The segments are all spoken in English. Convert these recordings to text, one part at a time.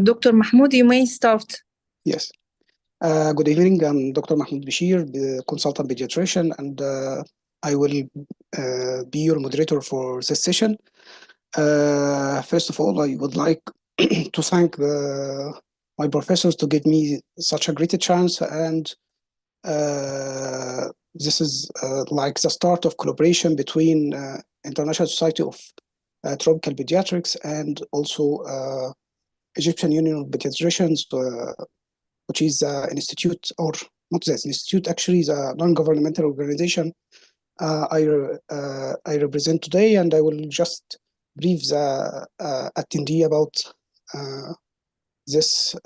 Dr. Mahmoud, you may start. Yes. Good evening. I'm Dr. Mahmoud Besheer, the consultant pediatrician, and I will be your moderator for this session. First of all, I would like to thank my professors to give me such a great chance, and this is like the start of collaboration between International Society of Tropical Pediatrics and also Egyptian Union of Pediatricians, which is an institute, or not this institute, actually is a non-governmental organization I represent today, and I will just brief the attendee about this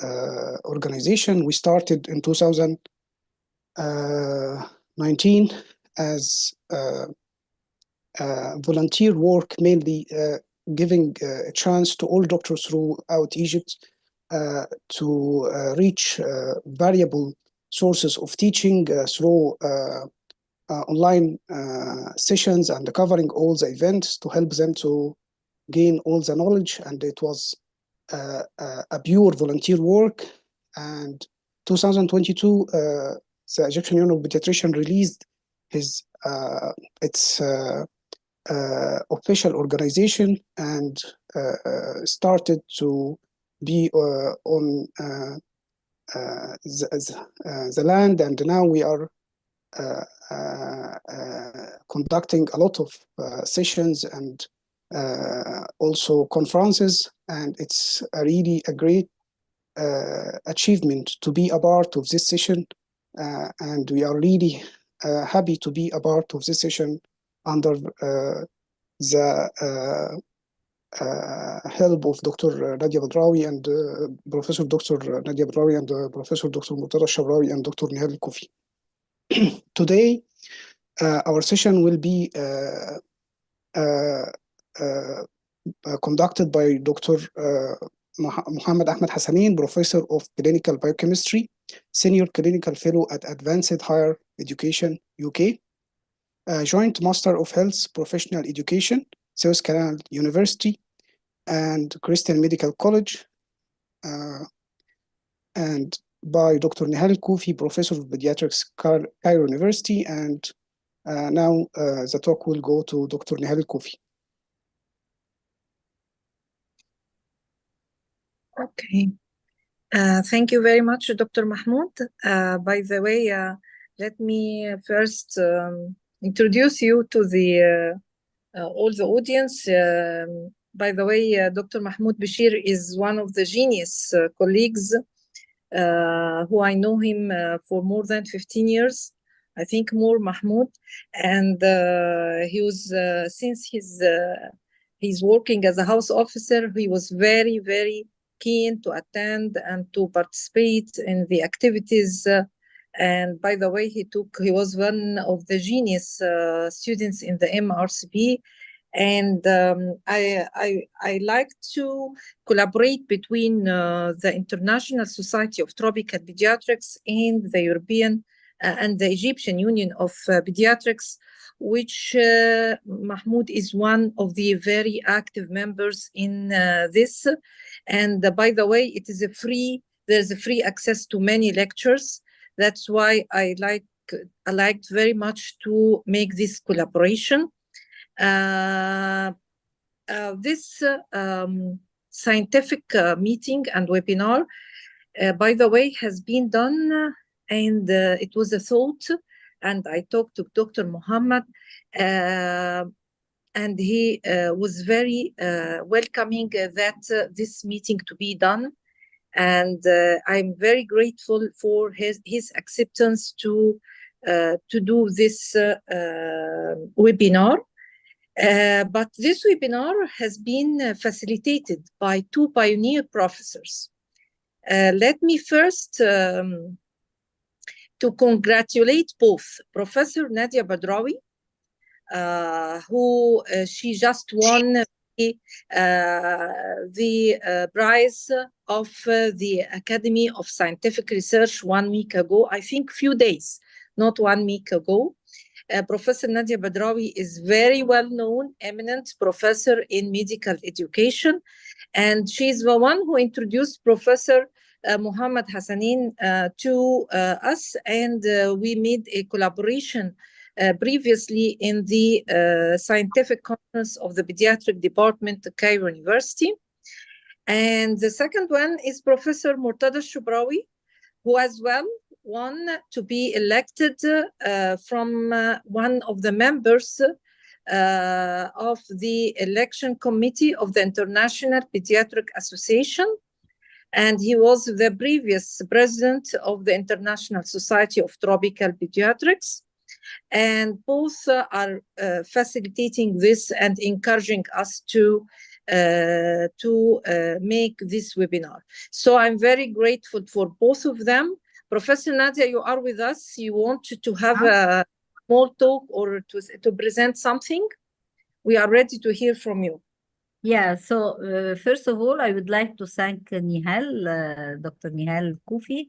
organization. We started in 2019 as volunteer work, mainly giving a chance to all doctors throughout Egypt to reach variable sources of teaching through online sessions and covering all the events to help them to gain all the knowledge. And it was a pure volunteer work. And 2022, the Egyptian Union of Pediatrician released its official organization and started to be on the land, and now we are conducting a lot of sessions and also conferences, and it's really a great achievement to be a part of this session, and we are really happy to be a part of this session under the help of Dr. Nadia Bedrawi and Professor Dr. Nadia Bedrawi and Professor Dr. Mortada Hf El-Shabrawi and Dr. Nihal El-Kufi. Today, our session will be conducted by Dr. Muhammad Ahmed Hassanin, Professor of Clinical Biochemistry, Senior Clinical Fellow at Advanced Higher Education, UK, Joint Master of Health Professional Education, South Carolina University, and Christian Medical College, and by Dr. Nihal El-Kufi, Professor of Pediatrics, Cairo University, and now the talk will go to Dr. Nihal El-Kufi. Okay. Thank you very much, Dr. Mahmoud. By the way, let me first introduce you to the all the audience. By the way, Dr. Mahmoud Besheer is one of the genius colleagues who I know him for more than 15 years. I think more, Mahmoud. And he was, since he's working as a house officer, he was very, very keen to attend and to participate in the activities. And by the way, he was one of the genius students in the MRCP. And I like to collaborate between the International Society of Tropical Pediatrics and the European and the Egyptian Union of Pediatrics, which Mahmoud is one of the very active members in this. And by the way, it is there's a free access to many lectures. That's why I liked very much to make this collaboration. This scientific meeting and webinar, by the way, has been done, and it was a thought, and I talked to Dr. Muhammad, and he was very welcoming that this meeting to be done. And I'm very grateful for his acceptance to do this webinar. But this webinar has been facilitated by two pioneer professors. Let me first to congratulate both Professor Nadia Bedrawi, who she just won the prize of the Academy of Scientific Research 1 week ago, I think few days, not 1 week ago. Professor Nadia Badrawi is very well-known, eminent professor in medical education, and she's the one who introduced Professor Muhammad Hassanin to us, and we made a collaboration previously in the scientific conference of the pediatric department at Cairo University. And the second one is Professor Mortada Hf-El-Shabrawi, who as well won to be elected from one of the members of the election committee of the International Pediatric Association. And he was the previous president of the International Society of Tropical Pediatrics. And both are facilitating this and encouraging us to make this webinar. So I'm very grateful for both of them. Professor Nadia, you are with us. You want to have a small talk or to present something? We are ready to hear from you. Yeah, so first of all, I would like to thank Nihal, Dr. Nihal Kufi,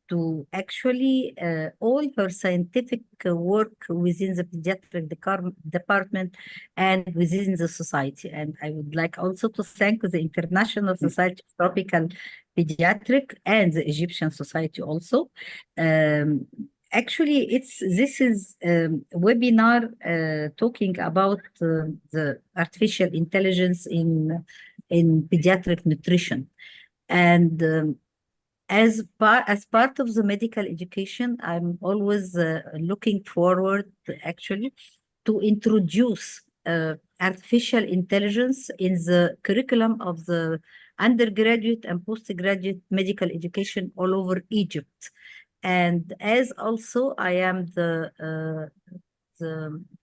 to actually all her scientific work within the pediatric department and within the society. And I would like also to thank the International Society of Tropical Pediatric and the Egyptian Society also. Actually, this is a webinar talking about the artificial intelligence in pediatric nutrition. And as part of the medical education, I'm always looking forward actually to introduce artificial intelligence in the curriculum of the undergraduate and postgraduate medical education all over Egypt. And as also I am the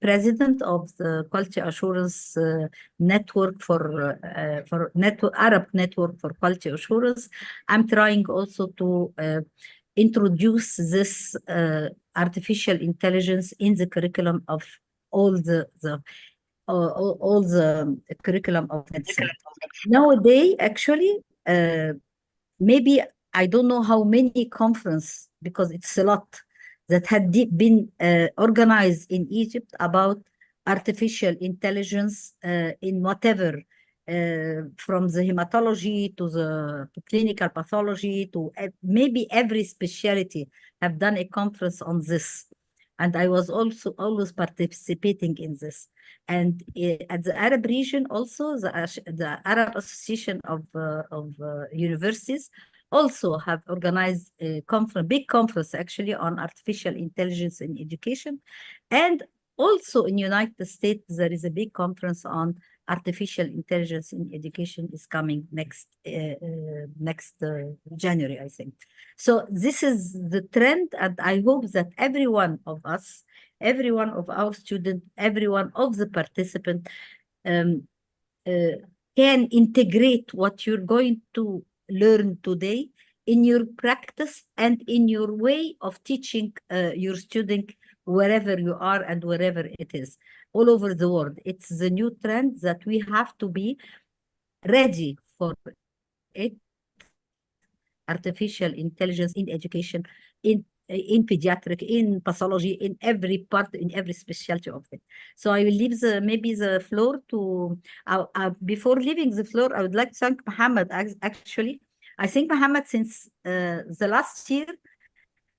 president of the Quality Assurance Network for Arab Network for Quality Assurance, I'm trying also to introduce this artificial intelligence in the curriculum of all the curriculum of medicine. Nowadays, actually, maybe I don't know how many conferences, because it's a lot, that had been organized in Egypt about artificial intelligence in whatever, from the hematology to the clinical pathology to maybe every specialty have done a conference on this. And I was also always participating in this. And at the Arab region also, the Arab Association of Universities also have organized a big conference actually on artificial intelligence in education. And also in United States, there is a big conference on artificial intelligence in education is coming next January, I think. So this is the trend, and I hope that every one of us, every one of our students, every one of the participants can integrate what you're going to learn today in your practice and in your way of teaching your student wherever you are and wherever it is, all over the world. It's the new trend that we have to be ready for it. Artificial intelligence in education, in pediatric, in pathology, in every part, in every specialty of it. So I will leave maybe the floor to, before leaving the floor, I would like to thank Mohammed. Actually, I think Mohammed, since the last year,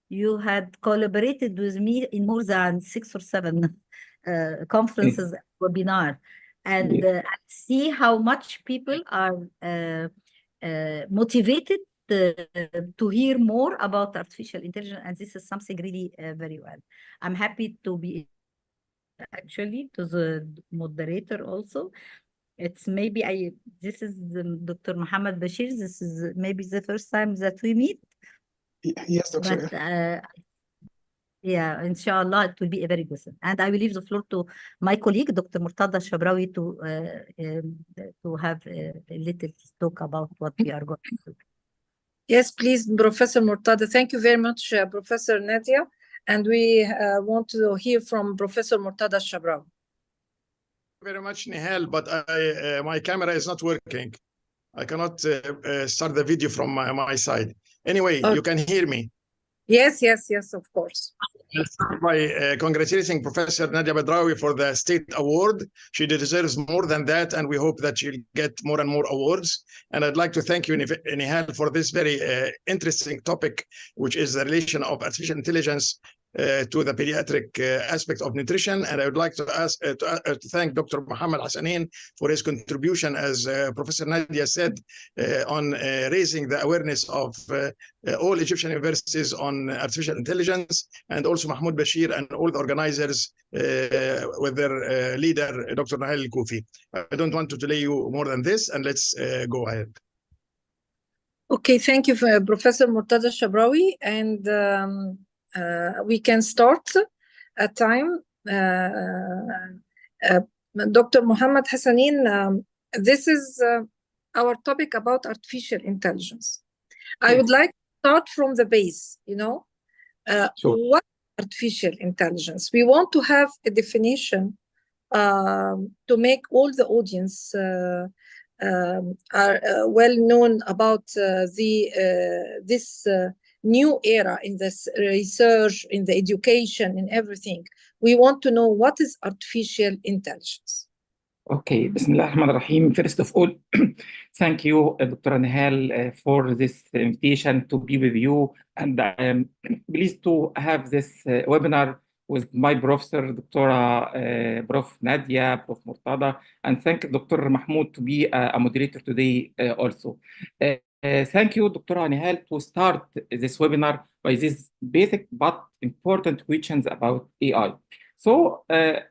you had collaborated with me in more than 6 or 7 conferences, webinar, and I see how much people are motivated to hear more about artificial intelligence, and this is something really very well. I'm happy to be actually to the moderator also. It's maybe this is Dr. Mahmoud Besheer. This is maybe the first time that we meet. Yes, Doctor. But yeah, inshallah, it will be a very good thing. And I will leave the floor to my colleague, Dr. Mortada Hf-El-Shabrawi, to have a little talk about what we are going to do. Yes, please, Professor Mortada. Thank you very much, Professor Nadia. And we want to hear from Professor Mortada Hf-El-Shabrawi. Very much, Nihal, but my camera is not working. I cannot start the video from my side. Anyway, you can hear me. Yes, yes, yes, of course. I'll start by congratulating Professor Nadia Bedrawi for the state award. She deserves more than that, and we hope that she'll get more and more awards. And I'd like to thank you, Nihal, for this very interesting topic, which is the relation of artificial intelligence to the pediatric aspect of nutrition. And I would like to ask to thank Dr. Mohammed Hassanin for his contribution, as Professor Nadia said, on raising the awareness of all Egyptian universities on artificial intelligence, and also Mahmoud Besheer and all the organizers with their leader, Dr. Nahel Al-Kufi. I don't want to delay you more than this, and let's go ahead. Okay, thank you, Professor Mortada Hf-El-Shabrawi, and we can start at time. Dr. Mohammed Hassanin, this is our topic about artificial intelligence. I would like to start from the base, Sure. What artificial intelligence? We want to have a definition to make all the audience are well known about this new era in this research, in the education, in everything. We want to know what is artificial intelligence. Okay, Bismillah ar-Rahman ar-Rahim. First of all, thank you, Dr. Nihal, for this invitation to be with you. And I am pleased to have this webinar with my professor, Dr. Prof. Nadia, Prof. Mortada, and thank Dr. Mahmoud to be a moderator today also. Thank you, Dr. Nihal, to start this webinar by these basic but important questions about AI. So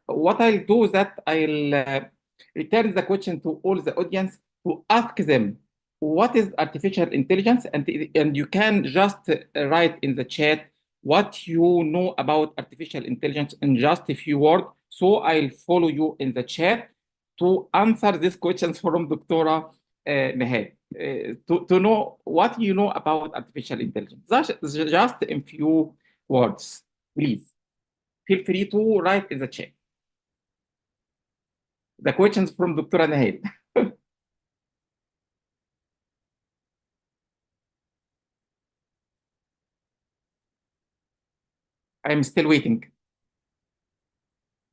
what I'll do is that I'll return the question to all the audience to ask them what is artificial intelligence, and you can just write in the chat what you know about artificial intelligence in just a few words. So I'll follow you in the chat to answer these questions from Dr. Nihal. To know what you know about artificial intelligence. Just in few words, please. Feel free to write in the chat. The questions from Dr. Nihal. I'm still waiting.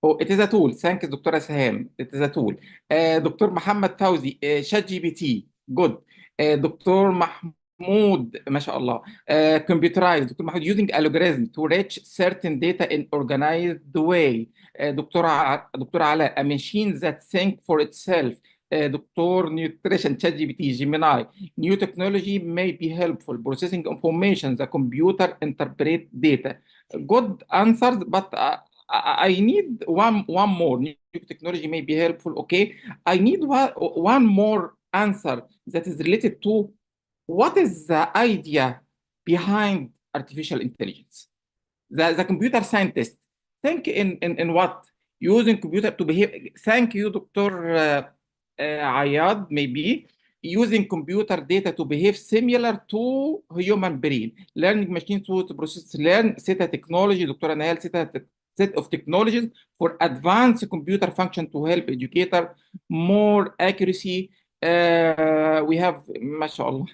Oh, it is a tool. Thank you, Dr. Saham. It is a tool. Dr. Muhammad Fawzi, ChatGPT. Good. Dr. Mahmoud, mashallah. Computerized. Dr. Mahmoud, using algorithm to reach certain data in organized way. Dr. Ala, a machine that thinks for itself. Dr. Nutrition, ChatGPT, Gemini. New technology may be helpful. Processing information, the computer interpret data. Good answers, but I need one more. New technology may be helpful. Okay, I need one more answer that is related to what is the idea behind artificial intelligence. The computer scientist think in what using computer to behave. Thank you, Dr. Ayad. Maybe using computer data to behave similar to human brain. Learning machines to process learn. Set a technology. Dr. Nihal set of technologies for advanced computer function to help educator more accuracy. We have, mashallah,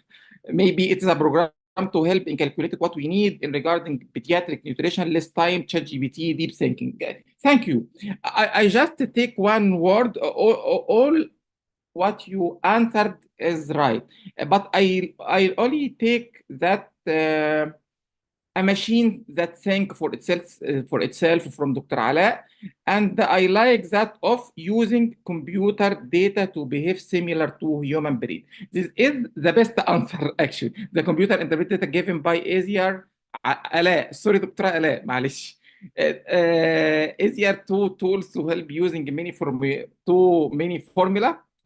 maybe it's a program to help in calculating what we need in regarding pediatric nutrition, less time, ChatGPT, deep thinking. Thank you. I just take one word. All what you answered is right, but I only take that a machine that think for itself from Dr. Ala, and I like that of using computer data to behave similar to human brain. This is the best answer actually. The computer interpreter given by easier Ala. Sorry, Dr. Ala, معلش. Easier two tools to help using many formula.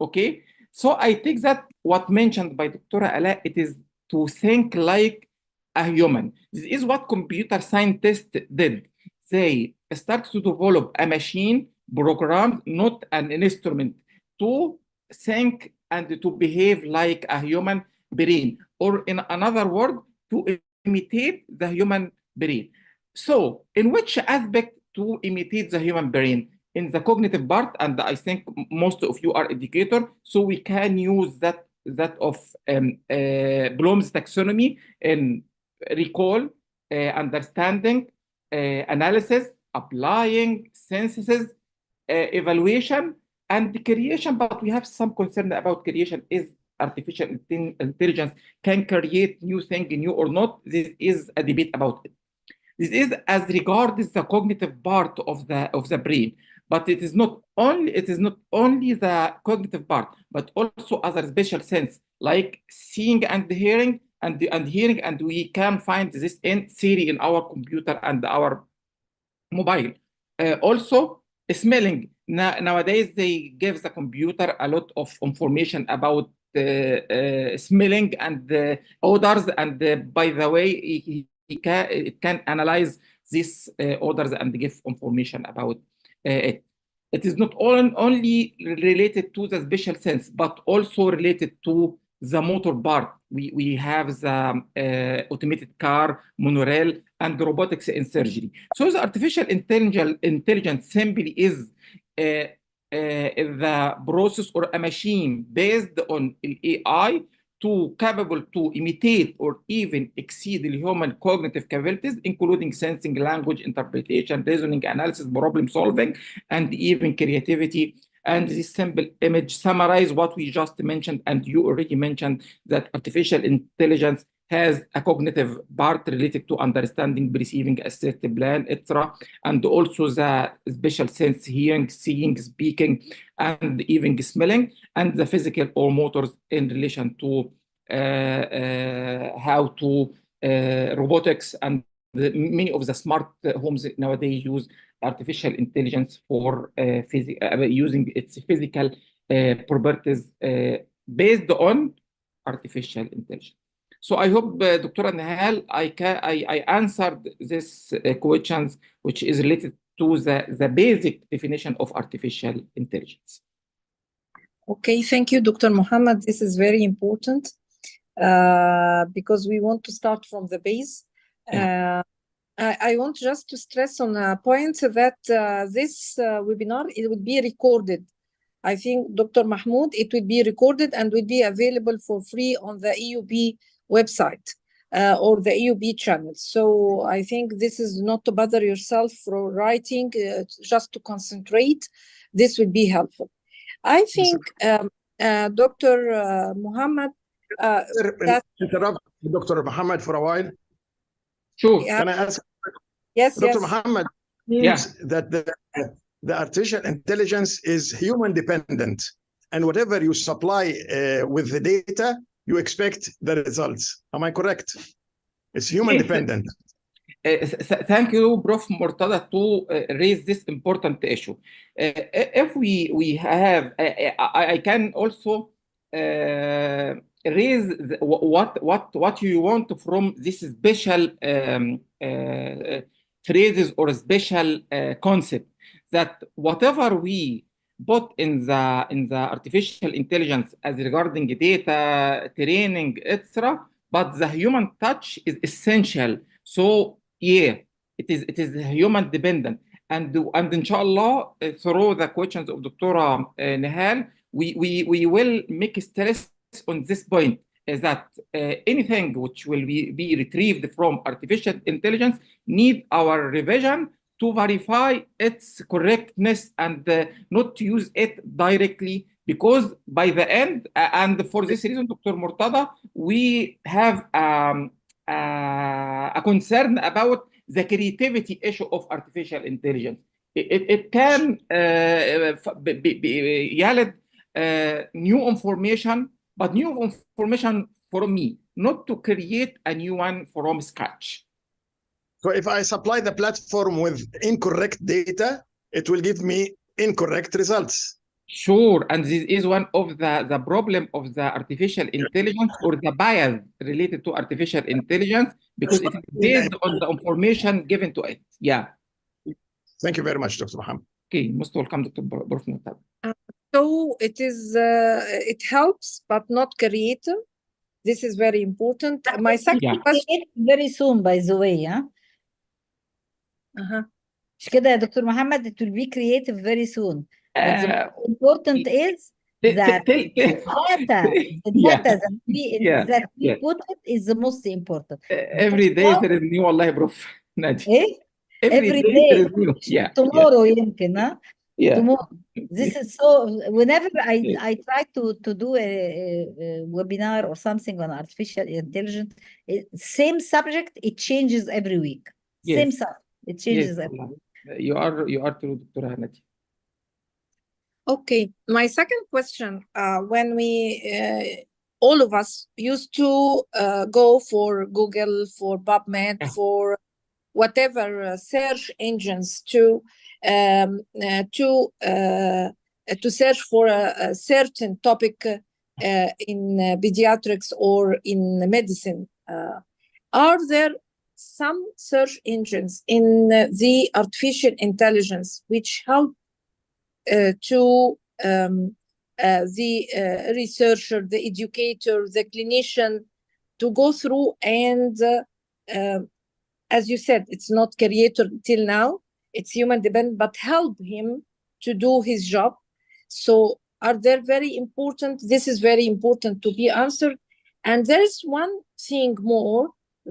Okay, so I take that what mentioned by Dr. Ala, it is to think like a human. This is what computer scientists did. They start to develop a machine program, not an instrument, to think and to behave like a human brain, or in another word, to imitate the human brain. So, in which aspect to imitate the human brain? In the cognitive part, and I think most of you are educators, so we can use that of Bloom's taxonomy in recall, understanding, analysis, applying, synthesis, evaluation, and creation. But we have some concern about creation. Is artificial intelligence can create new thing, new or not? This is a debate about it. This is as regards the cognitive part of the brain, but it is not only the cognitive part, but also other special sense like seeing and hearing and we can find this in theory in our computer and our mobile. Also smelling. Nowadays they give the computer a lot of information about smelling and odors, and by the way it can analyze these odors and give information about it. It is not only related to the special sense, but also related to the motor part. We have the automated car, monorail, and robotics in surgery. So the artificial intelligence simply is the process or a machine based on AI capable to imitate or even exceed the human cognitive capabilities, including sensing, language, interpretation, reasoning, analysis, problem solving, and even creativity. And this simple image summarize what we just mentioned, and you already mentioned that artificial intelligence has a cognitive part related to understanding, perceiving, assertive plan, etc., and also the special sense, hearing, seeing, speaking, and even smelling, and the physical or motors in relation to how to robotics, and many of the smart homes nowadays use artificial intelligence for using its physical properties based on artificial intelligence. So I hope, Dr. Nihal, I answered these questions, which is related to the basic definition of artificial intelligence. Okay, thank you, Dr. Muhammad. This is very important because we want to start from the base. I want just to stress on a point that this webinar, it will be recorded. I think, Dr. Mahmoud, it will be recorded and will be available for free on the EUB website or the EUB channel. So I think this is not to bother yourself for writing, just to concentrate. This will be helpful. I think, Dr. Muhammad, interrupt Dr. Muhammad for a while. Sure. Yeah. Can I ask? Yes, Dr. yes. Muhammad means that the artificial intelligence is human dependent, and whatever you supply with the data, you expect the results. Am I correct? It's human dependent. Thank you, Prof. Mortada, to raise this important issue. If we have, I can also raise what you want from this special phrases or special concept, that whatever we put in the artificial intelligence as regarding data, training, etc., but the human touch is essential. So yeah, it is human dependent, and inshallah through the questions of Dr. Nihal, we will make stress on this point, is that anything which will be retrieved from artificial intelligence need our revision to verify its correctness and not to use it directly, because by the end, and for this reason, Dr. Mortada, we have a concern about the creativity issue of artificial intelligence. It can yield new information, but new information from me, not to create a new one from scratch. So if I supply the platform with incorrect data, it will give me incorrect results. Sure, and this is one of the problem of the artificial intelligence, or the bias related to artificial intelligence, because it is based on the information given to it. Yeah. Thank you very much, Dr. Muhammad. Okay, most welcome, Dr. Mortada. So it is, it helps, but not creative. This is very important. My second question. Very soon, by the way, yeah. مش كده يا دكتور محمد? It will be creative very soon. But the important is that tell- the data Yeah. that we Yeah. that we Yeah. put it is the most important. Every day Because there is new والله يا بروف نادي. إيه؟ Every Every day day. there is new. Yeah. Tomorrow يمكن ها Yeah. tomorrow. This is so whenever Yeah. I try to do a webinar or something on artificial intelligence, same subject, it changes every week. Same Yes. subject, it Yes. changes every والله. week. You are true دكتورة نادي. Okay, my second question, when we, all of us used to go for Google, for PubMed, Yeah. for whatever search engines to search for a certain topic in pediatrics or in medicine. Are there some search engines in the artificial intelligence which help to the researcher, the educator, the clinician to go through and, as you said, it's not creator till now, it's human dependent, but help him to do his job. So are there very important, this is very important to be answered. And there's one thing more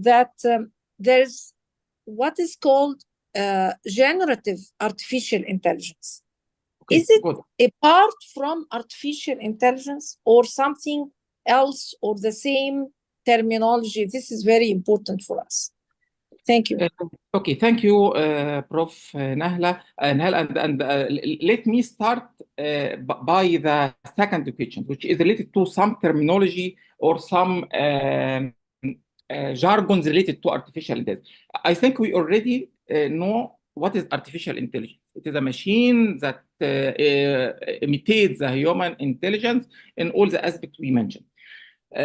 that there's what is called generative artificial intelligence. Okay, Is it good. apart from artificial intelligence or something else or the same terminology? This is very important for us. Thank you. Okay, thank you, Prof. Nahla. And let me start by the second question, which is related to some terminology or some jargons related to artificial intelligence. I think we already know what is artificial intelligence. It is a machine that imitates the human intelligence in all the aspects we mentioned.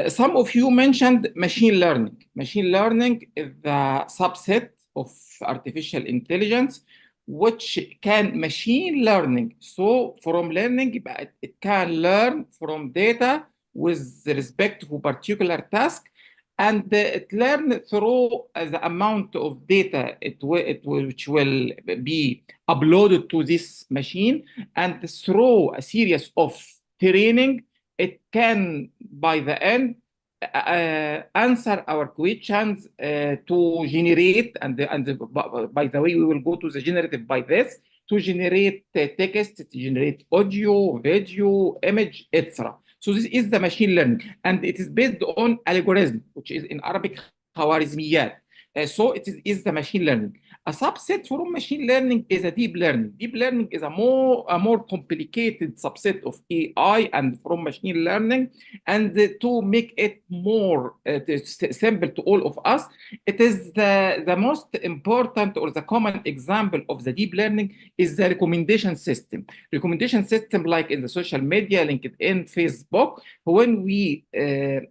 Some of you mentioned machine learning. Machine learning is the subset of artificial intelligence, which can machine learning. So from learning, it can learn from data with respect to particular task, and it learn through the amount of data which will be uploaded to this machine, and through a series of training, it can, by the end, answer our questions to generate, and by the way, we will go to the generative by this, to generate text, to generate audio, video, image, etc. So this is the machine learning, and it is based on algorithm, which is in Arabic خوارزميات. So it is the machine learning. A subset from machine learning is a deep learning. Deep learning is a more complicated subset of AI and from machine learning. And to make it more simple to all of us, it is the most important or the common example of the deep learning is the recommendation system. Recommendation system like in the social media, LinkedIn, Facebook. When we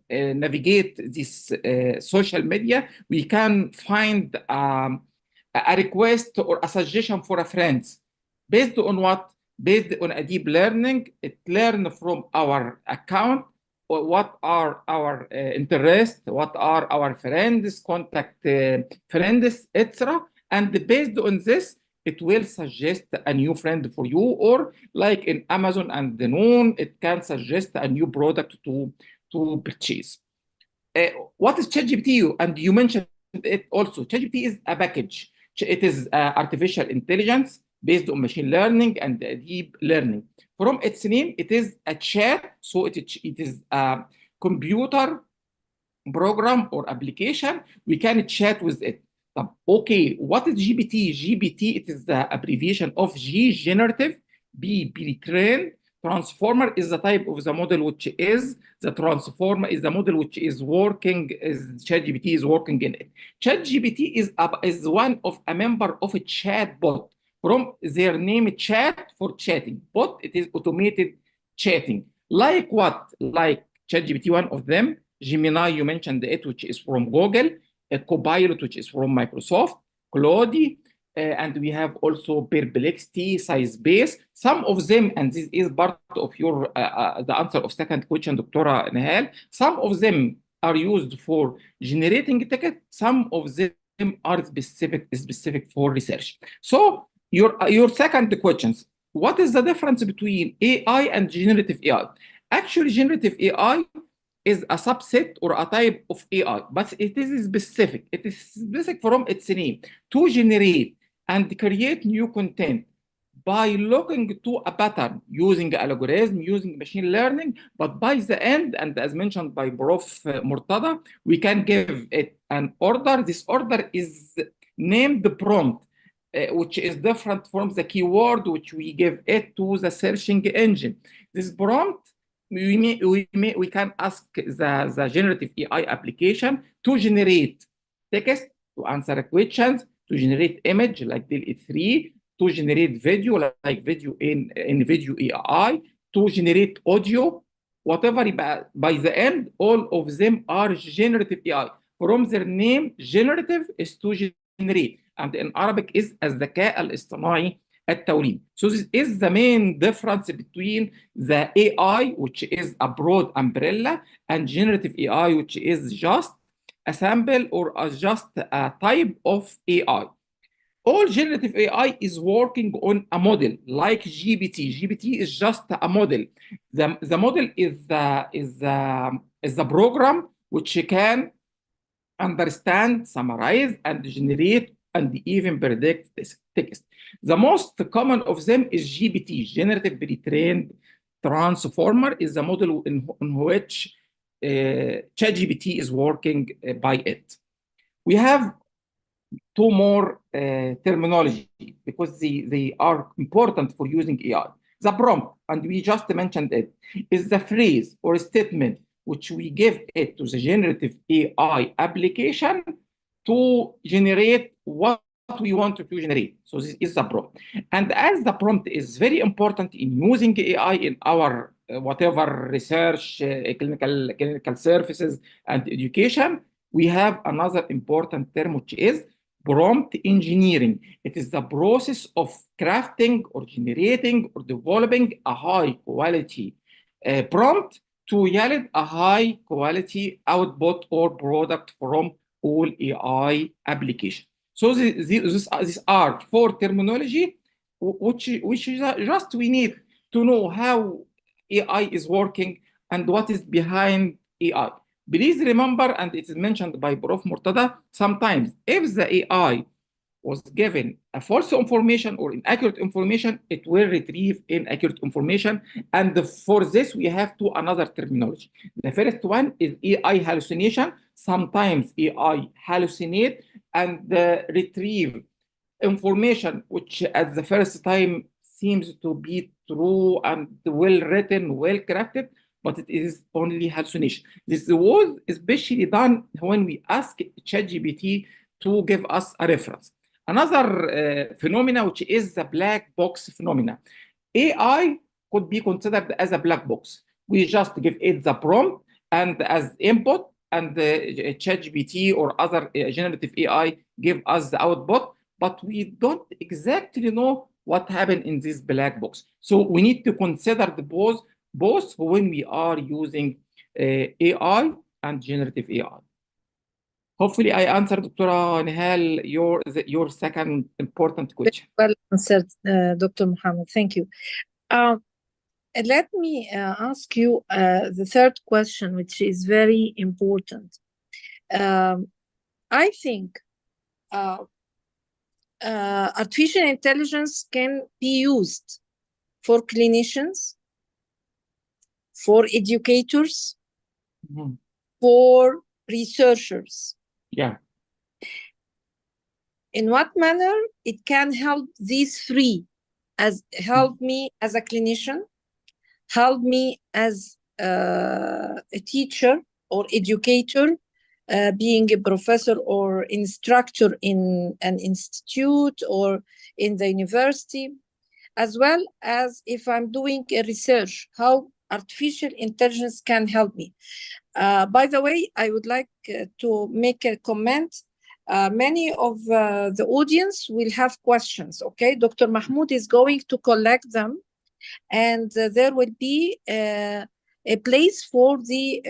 navigate this social media, we can find a request or a suggestion for a friend. Based on what? Based on a deep learning, it learns from our account, what are our interests, what are our friends, contact friends, etc. And based on this, it will suggest a new friend for you, or like in Amazon and Noon, it can suggest a new product to purchase. What is ChatGPT? And you mentioned it also. ChatGPT is a package. It is artificial intelligence based on machine learning and deep learning. From its name, it is a chat. So it is a computer program or application. We can chat with it. Okay, what is GPT? GPT, it is the abbreviation of G, generative, B, pre-trained. Transformer is the type of the model which is the transformer is the model which is working, is ChatGPT is working in it. ChatGPT is one of a member of a chat bot. From their name, chat for chatting. Bot, it is automated chatting. Like what? Like ChatGPT, one of them. Gemini, you mentioned it, which is from Google. A Copilot, which is from Microsoft. Claude. And we have also Perplexity, SciSpace. Some of them, and this is part of your the answer of second question, Dr. Nahal. Some of them are used for generating text. Some of them are specific for research. So your second questions, what is the difference between AI and generative AI? Actually, generative AI is a subset or a type of AI, but it is specific. It is specific from its name to generate and create new content by looking to a pattern using algorithm, using machine learning, but by the end, and as mentioned by Prof. Mortada, we can give it an order. This order is named prompt, which is different from the keyword which we give it to the searching engine. This prompt, we can ask the generative AI application to generate text, to answer questions, to generate image like DALL-E 3, to generate video like video in video AI, to generate audio, whatever. By the end, all of them are generative AI. From their name, generative is to generate, and in Arabic is الذكاء الاصطناعي التوليد. So this is the main difference between the AI, which is a broad umbrella, and generative AI, which is just a sample or just a type of AI. All generative AI is working on a model like GPT. GPT is just a model. The model is the program which can understand, summarize, and generate, and even predict this text. The most common of them is GPT, Generative Pre-trained Transformer, is the model in which ChatGPT is working by it. We have two more terminology because they are important for using AI. The prompt, and we just mentioned it, is the phrase or statement which we give it to the generative AI application to generate what we want to generate. So this is the prompt. And as the prompt is very important in using AI in our whatever research, clinical services, and education, we have another important term, which is prompt engineering. It is the process of crafting or generating or developing a high quality prompt to yield a high quality output or product from all AI applications. So these are four terminology which just we need to know how AI is working and what is behind AI. Please remember, and it is mentioned by Prof. Mortada, sometimes if the AI was given a false information or inaccurate information, it will retrieve inaccurate information. And for this, we have another terminology. The first one is AI hallucination. Sometimes AI hallucinate and retrieve information which at the first time seems to be true and well written, well crafted, but it is only hallucination. This was especially done when we ask ChatGPT to give us a reference. Another phenomena, which is the black box phenomena. AI could be considered as a black box. We just give it the prompt and as input, and the ChatGPT or other generative AI give us the output, but we don't exactly know what happened in this black box. So we need to consider the both when we are using AI and generative AI. Hopefully, I answered, Dr. Nihal, your second important question. Well answered, Dr. Mohammed. Thank you. Let me ask you the third question, which is very important. I think artificial intelligence can be used for clinicians, for educators, for researchers. Yeah. In what manner it can help these three? Help me as a clinician, help me as a teacher or educator, being a professor or instructor in an institute or in the university, as well as if I'm doing a research, how artificial intelligence can help me. By the way, I would like to make a comment. Many of the audience will have questions, okay? Dr. Mahmoud is going to collect them, and there will be a place for the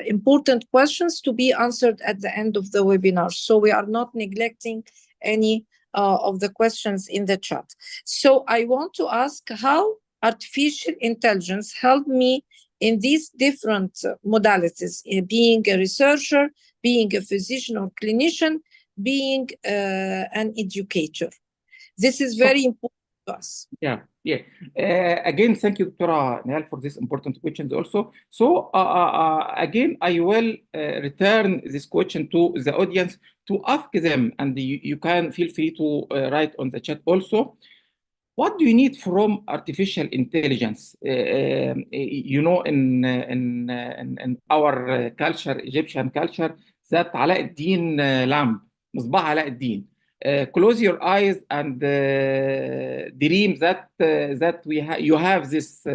important questions to be answered at the end of the webinar. So we are not neglecting any of the questions in the chat. So I want to ask how artificial intelligence helped me in these different modalities, being a researcher, being a physician or clinician, being an educator. This is very important to us. Yeah. Again, thank you, Dr. Nihal, for this important questions also. So again, I will return this question to the audience to ask them, and you can feel free to write on the chat also. What do you need from artificial intelligence? You know, in our culture, Egyptian culture, that علاء الدين lamp, مصباح علاء الدين. Close your eyes and dream that you have this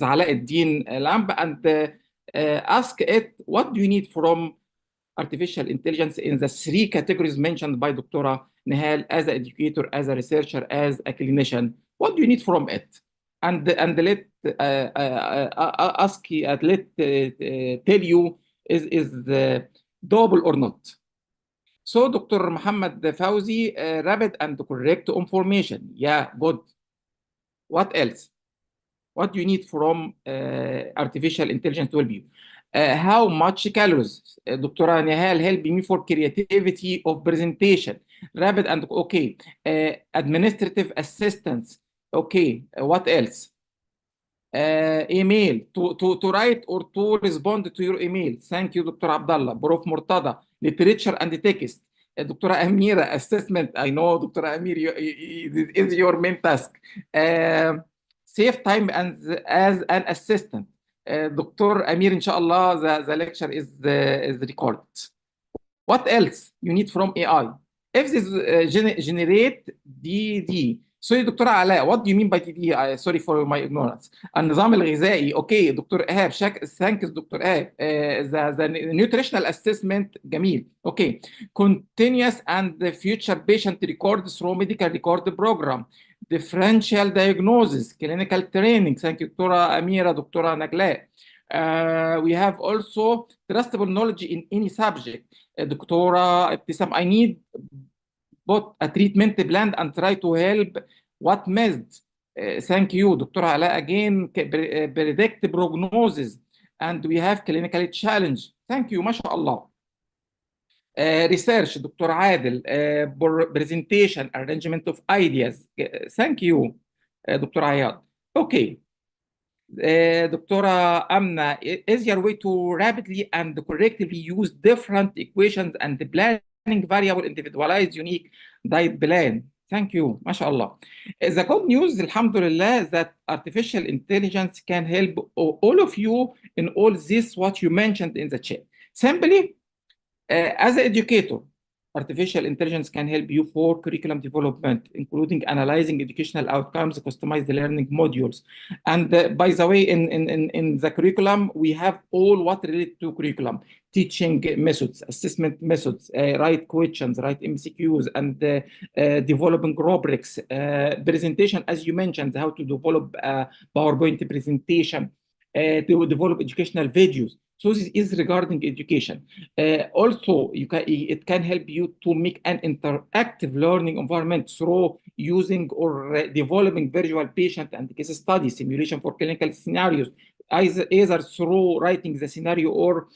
علاء الدين lamp, and ask it, what do you need from artificial intelligence in the three categories mentioned by Dr. Nihal, as an educator, as a researcher, as a clinician? What do you need from it? And let ask, let tell you is the double or not. So Dr. Mohammed Fawzi, rapid and correct information. Yeah, good. What else? What do you need from artificial intelligence to help you? How much calories? Dr. Nihal, help me for creativity of presentation. Rapid and okay. Administrative assistance. Okay. What else? Email to write or to respond to your email. Thank you, Dr. Abdullah. Prof. Mortada, literature and text. Dr. Amira, assessment. I know, Dr. Amir, this is your main task. Save time as an assistant. Dr. Amir, inshallah, the lecture is recorded. What else you need from AI? If this generate DD. Sorry, Dr. Ala, what do you mean by DD? Sorry for my ignorance. النظام الغذائي. Okay, Dr. Ahab. Thanks, Dr. Ahab. The nutritional assessment. جميل. Okay. Continuous and the future patient records through medical record program. Differential diagnosis, clinical training. Thank you, Dr. Amira, Dr. Nagla. We have also trustable knowledge in any subject. Dr. Ibtisam, I need both a treatment plan and try to help what missed. Thank you, Dr. Ala. Again, predict prognosis. And we have clinical challenge. Thank you, mashallah. Research, Dr. Adel, presentation, arrangement of ideas. Thank you, Dr. Ayad. Okay. Dr. Amna, is your way to rapidly and correctly use different equations and the planning variable individualized unique diet plan? Thank you, mashallah. The good news, alhamdulillah, that artificial intelligence can help all of you in all this what you mentioned in the chat. Simply, as an educator, artificial intelligence can help you for curriculum development, including analyzing educational outcomes, customized learning modules. And by the way, in the curriculum, we have all what related to curriculum: teaching methods, assessment methods, write questions, write MCQs, and developing rubrics, presentation, as you mentioned, how to develop a PowerPoint presentation, to develop educational videos. So this is regarding education. Also, it can help you to make an interactive learning environment through using or developing virtual patient and case study simulation for clinical scenarios, either through writing the scenario or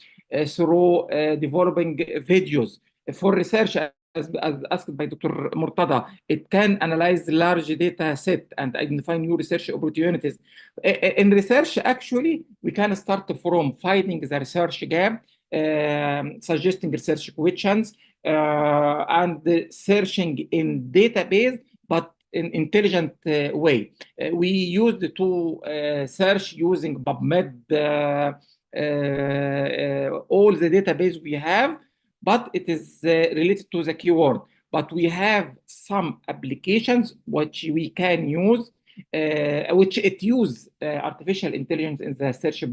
through developing videos. For research, as asked by Dr. Mortada, it can analyze large data set and identify new research opportunities. In research, actually, we can start from finding the research gap, suggesting research questions, and searching in database, but in intelligent way. We used to search using PubMed, all the database we have, but it is related to the keyword. But we have some applications which we can use, which it use artificial intelligence in the search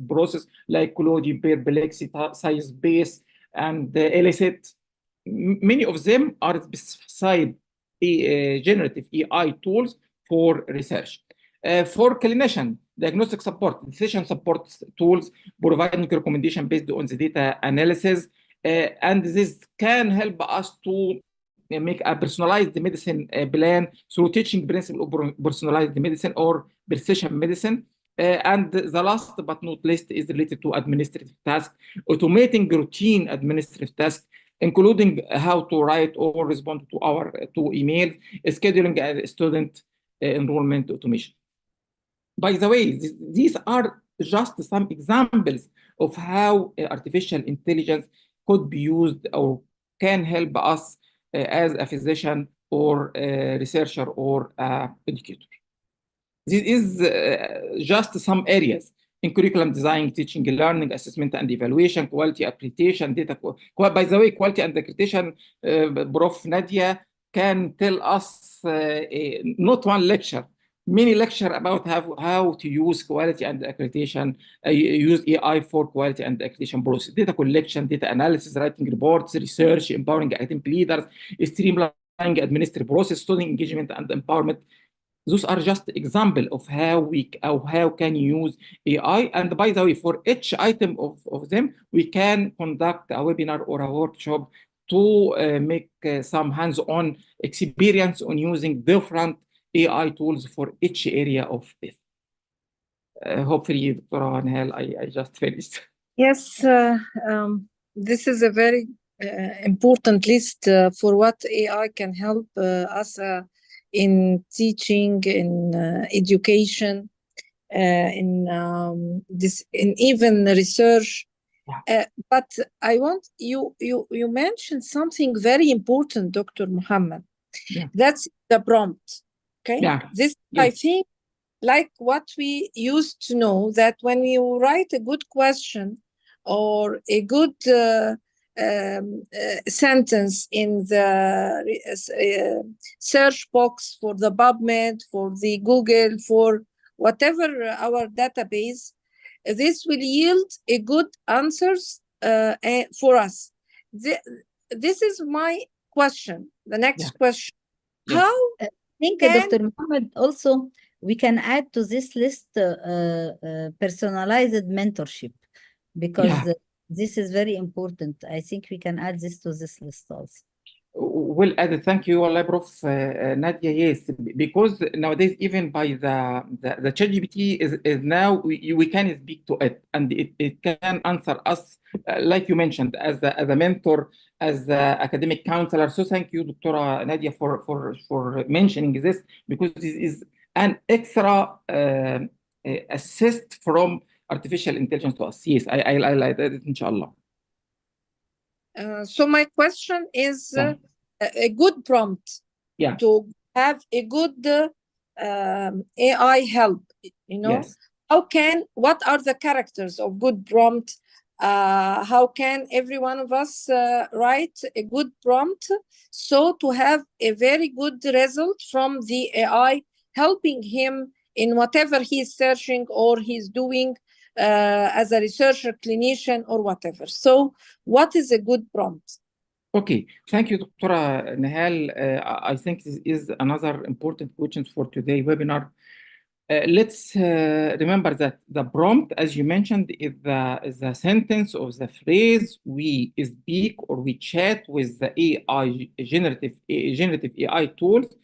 process, like Colloidi, Perplexity, Sciencebase, and Elicit. Many of them are specified generative AI tools for research. For clinician, diagnostic support, decision support tools, providing recommendation based on the data analysis. And this can help us to make a personalized medicine plan through teaching principle of personalized medicine or precision medicine. And the last but not least is related to administrative tasks, automating routine administrative tasks, including how to write or respond to emails, scheduling student enrollment automation. By the way, these are just some examples of how artificial intelligence could be used or can help us as a physician or a researcher or educator. This is just some areas in curriculum design, teaching, learning, assessment and evaluation, quality accreditation, data. By the way, quality and accreditation, Prof. Nadia can tell us not one lecture, many lecture about how to use quality and accreditation, use AI for quality and accreditation process, data collection, data analysis, writing reports, research, empowering academic leaders, streamlining administrative process, student engagement and empowerment. Those are just example of how can you use AI. And by the way, for each item of them, we can conduct a webinar or a workshop to make some hands-on experience on using different AI tools for each area of this. Hopefully, Dr. Nihal, I just finished. Yes, this is a very important list for what AI can help us in teaching, in education, in even research. But I want you mentioned something very important, Dr. Muhammad. Yeah. That's the prompt. Okay. Yeah. This, Yeah. I think, like what we used to know, that when you write a good question or a good sentence in the search box for the PubMed, for the Google, for whatever our database, this will yield a good answers for us. This is my question. The next question. Yes. How I think, can- Dr. Muhammad, also we can add to this list personalized mentorship, because this is very important. I think we can add this to this list also. Well added. Thank you, Prof. Nadia. Yes, because nowadays, even by the ChatGPT is now we can speak to it, and it can answer us, like you mentioned, as a mentor, as an academic counselor. So thank you, Dr. Nadia, for mentioning this, because this is an extra assist from artificial intelligence to us. Yes, I like that, inshallah. So my question is a good prompt to have a good AI help, you know. Yes. What are the characters of good prompt? How can every one of us write a good prompt so to have a very good result from the AI, helping him in whatever he's searching or he's doing as a researcher, clinician, or whatever. So what is a good prompt? Okay, thank you, Dr. Nihal. I think this is another important question for today's webinar. Let's remember that the prompt, as you mentioned, is the sentence or the phrase we speak or we chat with the AI, generative AI tools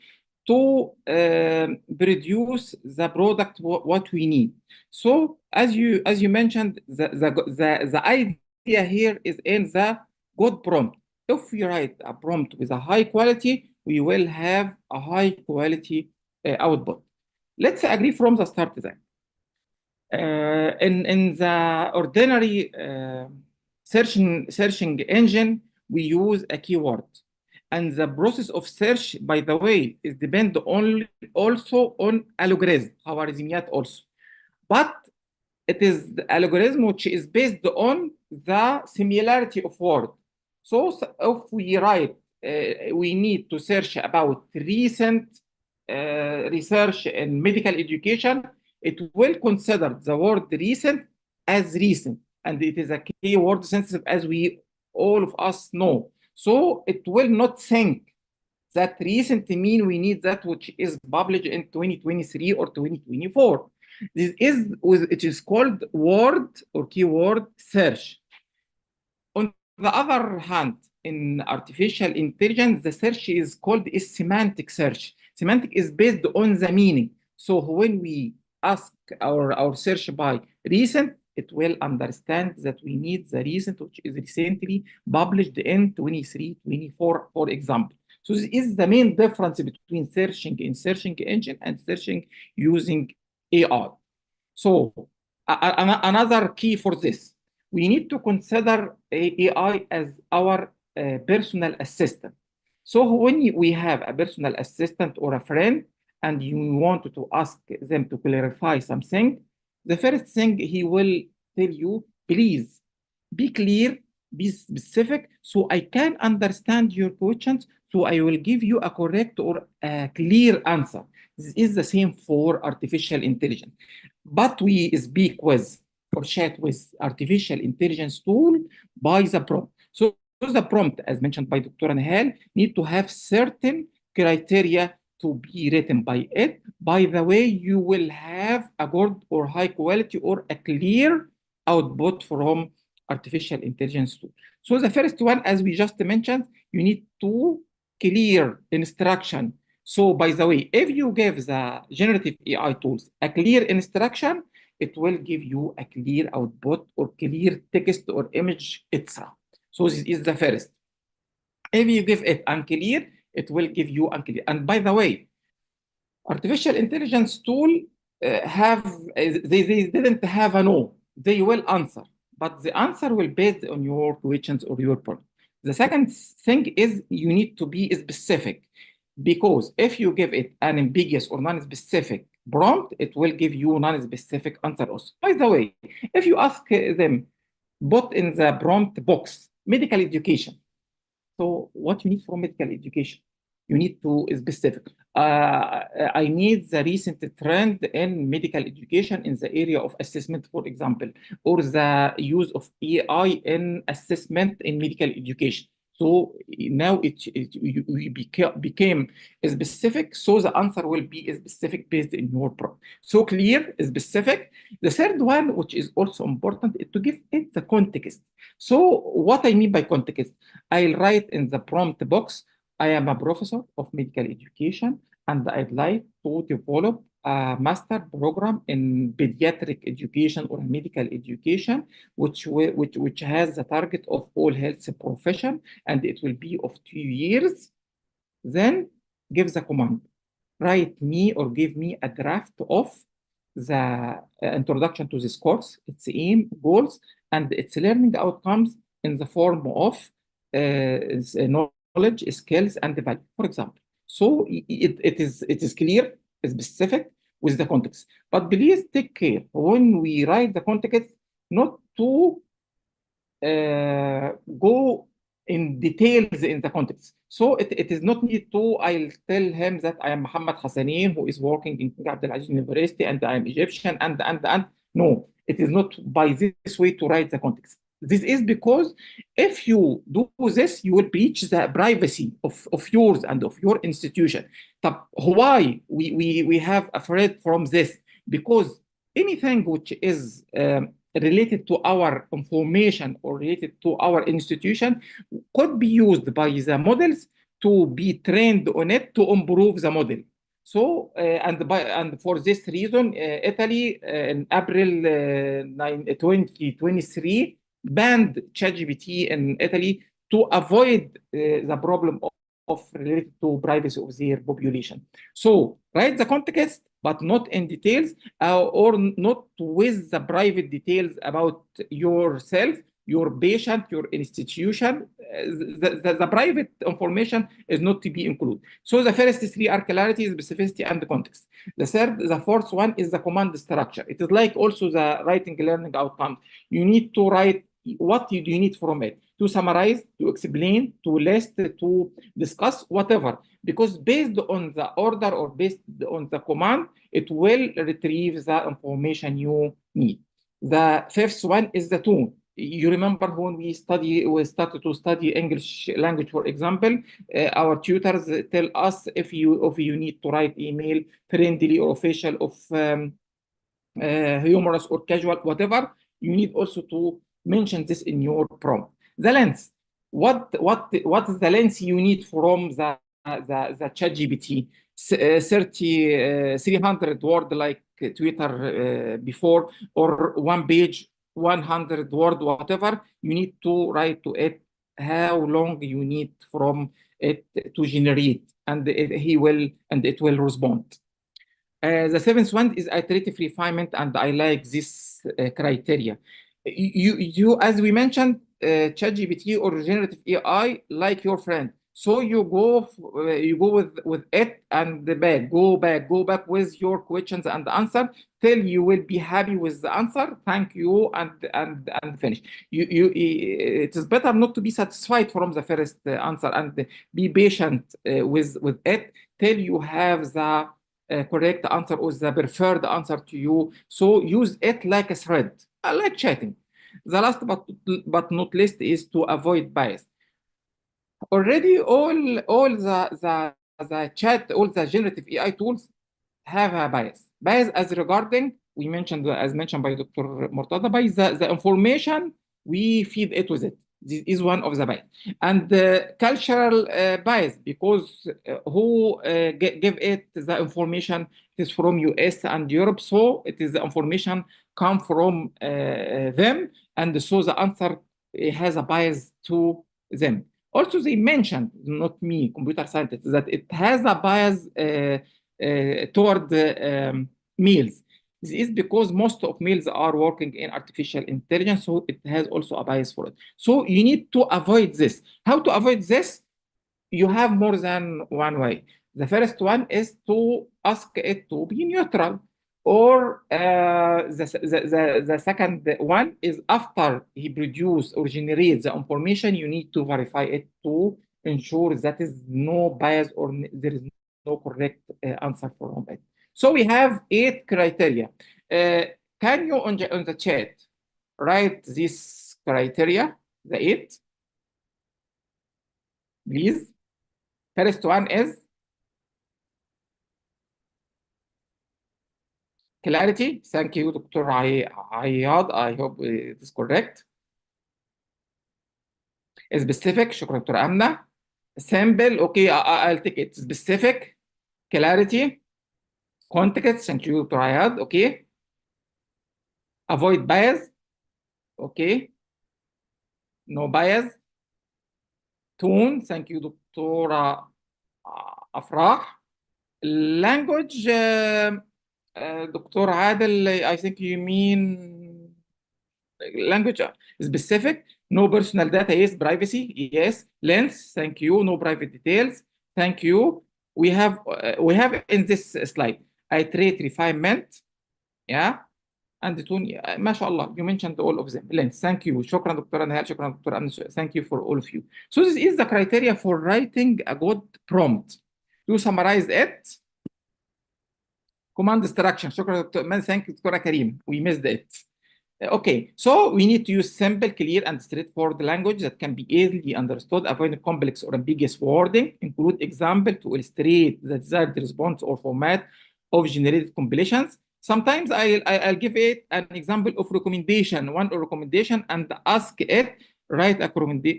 to produce the product what we need. So as you mentioned, the idea here is in the good prompt. If we write a prompt with a high quality, we will have a high quality output. Let's agree from the start that in the ordinary searching engine, we use a keyword. And the process of search, by the way, is depend also on algorithm, خوارزميات also. But it is the algorithm which is based on the similarity of word. So if we write, we need to search about recent research in medical education, it will consider the word recent as recent, and it is a keyword sensitive, as we all of us know. So it will not think that recent mean we need that which is published in 2023 or 2024. It is called word or keyword search. On the other hand, in artificial intelligence, the search is called a semantic search. Semantic is based on the meaning. So when we ask our search by recent, it will understand that we need the recent, which is recently published in 23, 24, for example. So this is the main difference between searching in searching engine and searching using AI. So another key for this, we need to consider AI as our personal assistant. So when we have a personal assistant or a friend and you want to ask them to clarify something, the first thing he will tell you, please be clear, be specific, so I can understand your questions, so I will give you a correct or a clear answer. This is the same for artificial intelligence. But we speak with or chat with artificial intelligence tool by the prompt. So the prompt, as mentioned by Dr. Nihal, need to have certain criteria to be written by it. By the way, you will have a good or high quality or a clear output from artificial intelligence tool. So the first one, as we just mentioned, you need to clear instruction. So by the way, if you give the generative AI tools a clear instruction, it will give you a clear output or clear text or image, etc. So this is the first. If you give it unclear, it will give you unclear. And by the way, artificial intelligence tool they didn't have a no. They will answer, but the answer will be based on your questions or your problem. The second thing is you need to be specific, because if you give it an ambiguous or non-specific prompt, it will give you non-specific answer also. By the way, if you ask them, put in the prompt box, medical education. So what you need from medical education? You need to specific. I need the recent trend in medical education in the area of assessment, for example, or the use of AI in assessment in medical education. So now we became specific, so the answer will be specific based in your prompt. So clear, specific. The third one, which is also important, is to give it the context. So what I mean by context, I'll write in the prompt box, I am a professor of medical education, and I'd like to develop a master program in pediatric education or medical education, which has the target of all health profession, and it will be of 2 years. Then give the command, write me or give me a draft of the introduction to this course, its aim, goals, and its learning outcomes in the form of knowledge, skills, and value, for example. So it is clear, specific with the context. But please take care when we write the context not to go in details in the context. So it is not need to, I'll tell him that I am Muhammad Hassanin, who is working in King Abdulaziz University, and I am Egyptian, and. No, it is not by this way to write the context. This is because if you do this, you will breach the privacy of yours and of your institution. Why we have afraid from this? Because anything which is related to our information or related to our institution could be used by the models to be trained on it to improve the model. So, and for this reason, Italy in April 2023 banned ChatGPT in Italy to avoid the problem of related to privacy of their population. So write the context, but not in details or not with the private details about yourself, your patient, your institution. The private information is not to be included. So the first three are clarity, specificity, and context. The fourth one is the command structure. It is like also the writing learning outcomes. You need to write what do you need from it, to summarize, to explain, to list, to discuss, whatever. Because based on the order or based on the command, it will retrieve the information you need. The fifth one is the tone. You remember when we started to study English language, for example, our tutors tell us if you need to write email friendly or official, of humorous or casual, whatever, you need also to mention this in your prompt. The length. what is the length you need from the ChatGPT? 300 word like Twitter before, or one page 100 word, whatever you need to write to it, how long you need from it to generate, and it will respond. The seventh one is iterative refinement, and I like this criteria. As we mentioned, ChatGPT or generative AI like your friend. So you go with it and go back with your questions and answer till you will be happy with the answer. Thank you and finish. It is better not to be satisfied from the first answer, and be patient with it till you have the correct answer or the preferred answer to you. So use it like a thread, like chatting. The last but not least is to avoid bias. Already all the chat, all the generative AI tools have a bias. Bias as regarding, as mentioned by Dr. Mortada, by the information we feed it with it. This is one of the bias. And the cultural bias, because who give it the information, it is from US and Europe, so it is the information come from them, and so the answer has a bias to them. Also, they mentioned, not me, computer scientists, that it has a bias toward males. This is because most of males are working in artificial intelligence, so it has also a bias for it. So you need to avoid this. How to avoid this? You have more than one way. The first one is to ask it to be neutral. Or the second one is, after he produces or generates the information, you need to verify it to ensure that is no bias or there is no correct answer from it. So we have 8 criteria. Can you on the chat write this criteria, the 8? Please. First one is clarity. Thank you, Dr. Ayad. I hope it is correct. Specific. شكرا دكتور أمنة. Simple. Okay, I'll take it. Specific. Clarity. Context. Thank you, Dr. Ayad. Okay. Avoid bias. Okay. No bias. Tone. Thank you, Dr. Afrah. Language. Dr. Adel, I think you mean language specific. No personal data. Yes. Privacy. Yes. Length. Thank you. No private details. Thank you. We have in this slide iterate refinement. Yeah. And mashallah, you mentioned all of them. Length. Thank you. شكرا دكتورة نهال. شكرا دكتورة أمس. Thank you for all of you. So this is the criteria for writing a good prompt. To summarize it. Command instruction. شكرا دكتور. Thank you دكتورة كريم. We missed it. Okay, so we need to use simple, clear, and straightforward language that can be easily understood, avoiding complex or ambiguous wording. Include example to illustrate the desired response or format of generated compilations. Sometimes I'll give it an example of recommendation, one recommendation, and ask it write a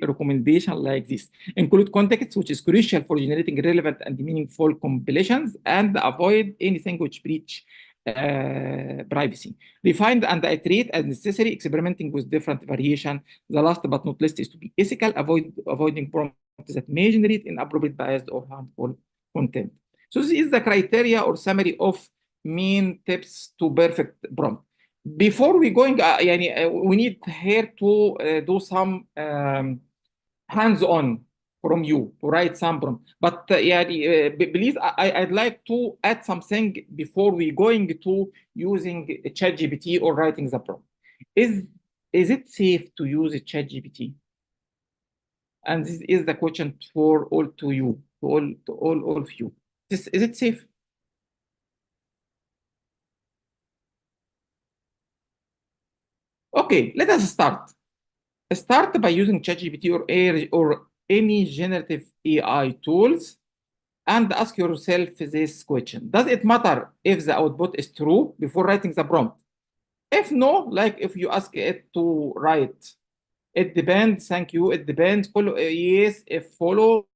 recommendation like this. Include context, which is crucial for generating relevant and meaningful compilations, and avoid anything which breach privacy. Refine and iterate as necessary, experimenting with different variation. The last but not least is to be ethical, avoiding prompts that may generate inappropriate, biased, or harmful content. So this is the criteria or summary of main tips to perfect prompt. Before we going, we need here to do some hands-on from you to write some prompt. But please, I'd like to add something before we going to using ChatGPT or writing the prompt. Is it safe to use ChatGPT? And this is the question for all to you, to all of you. Is it safe? Okay, let us start. Start by using ChatGPT or any generative AI tools and ask yourself this question. Does it matter if the output is true before writing the prompt? If no, like if you ask it to write It depends. Thank you. It depends. Follow, yes, if follow,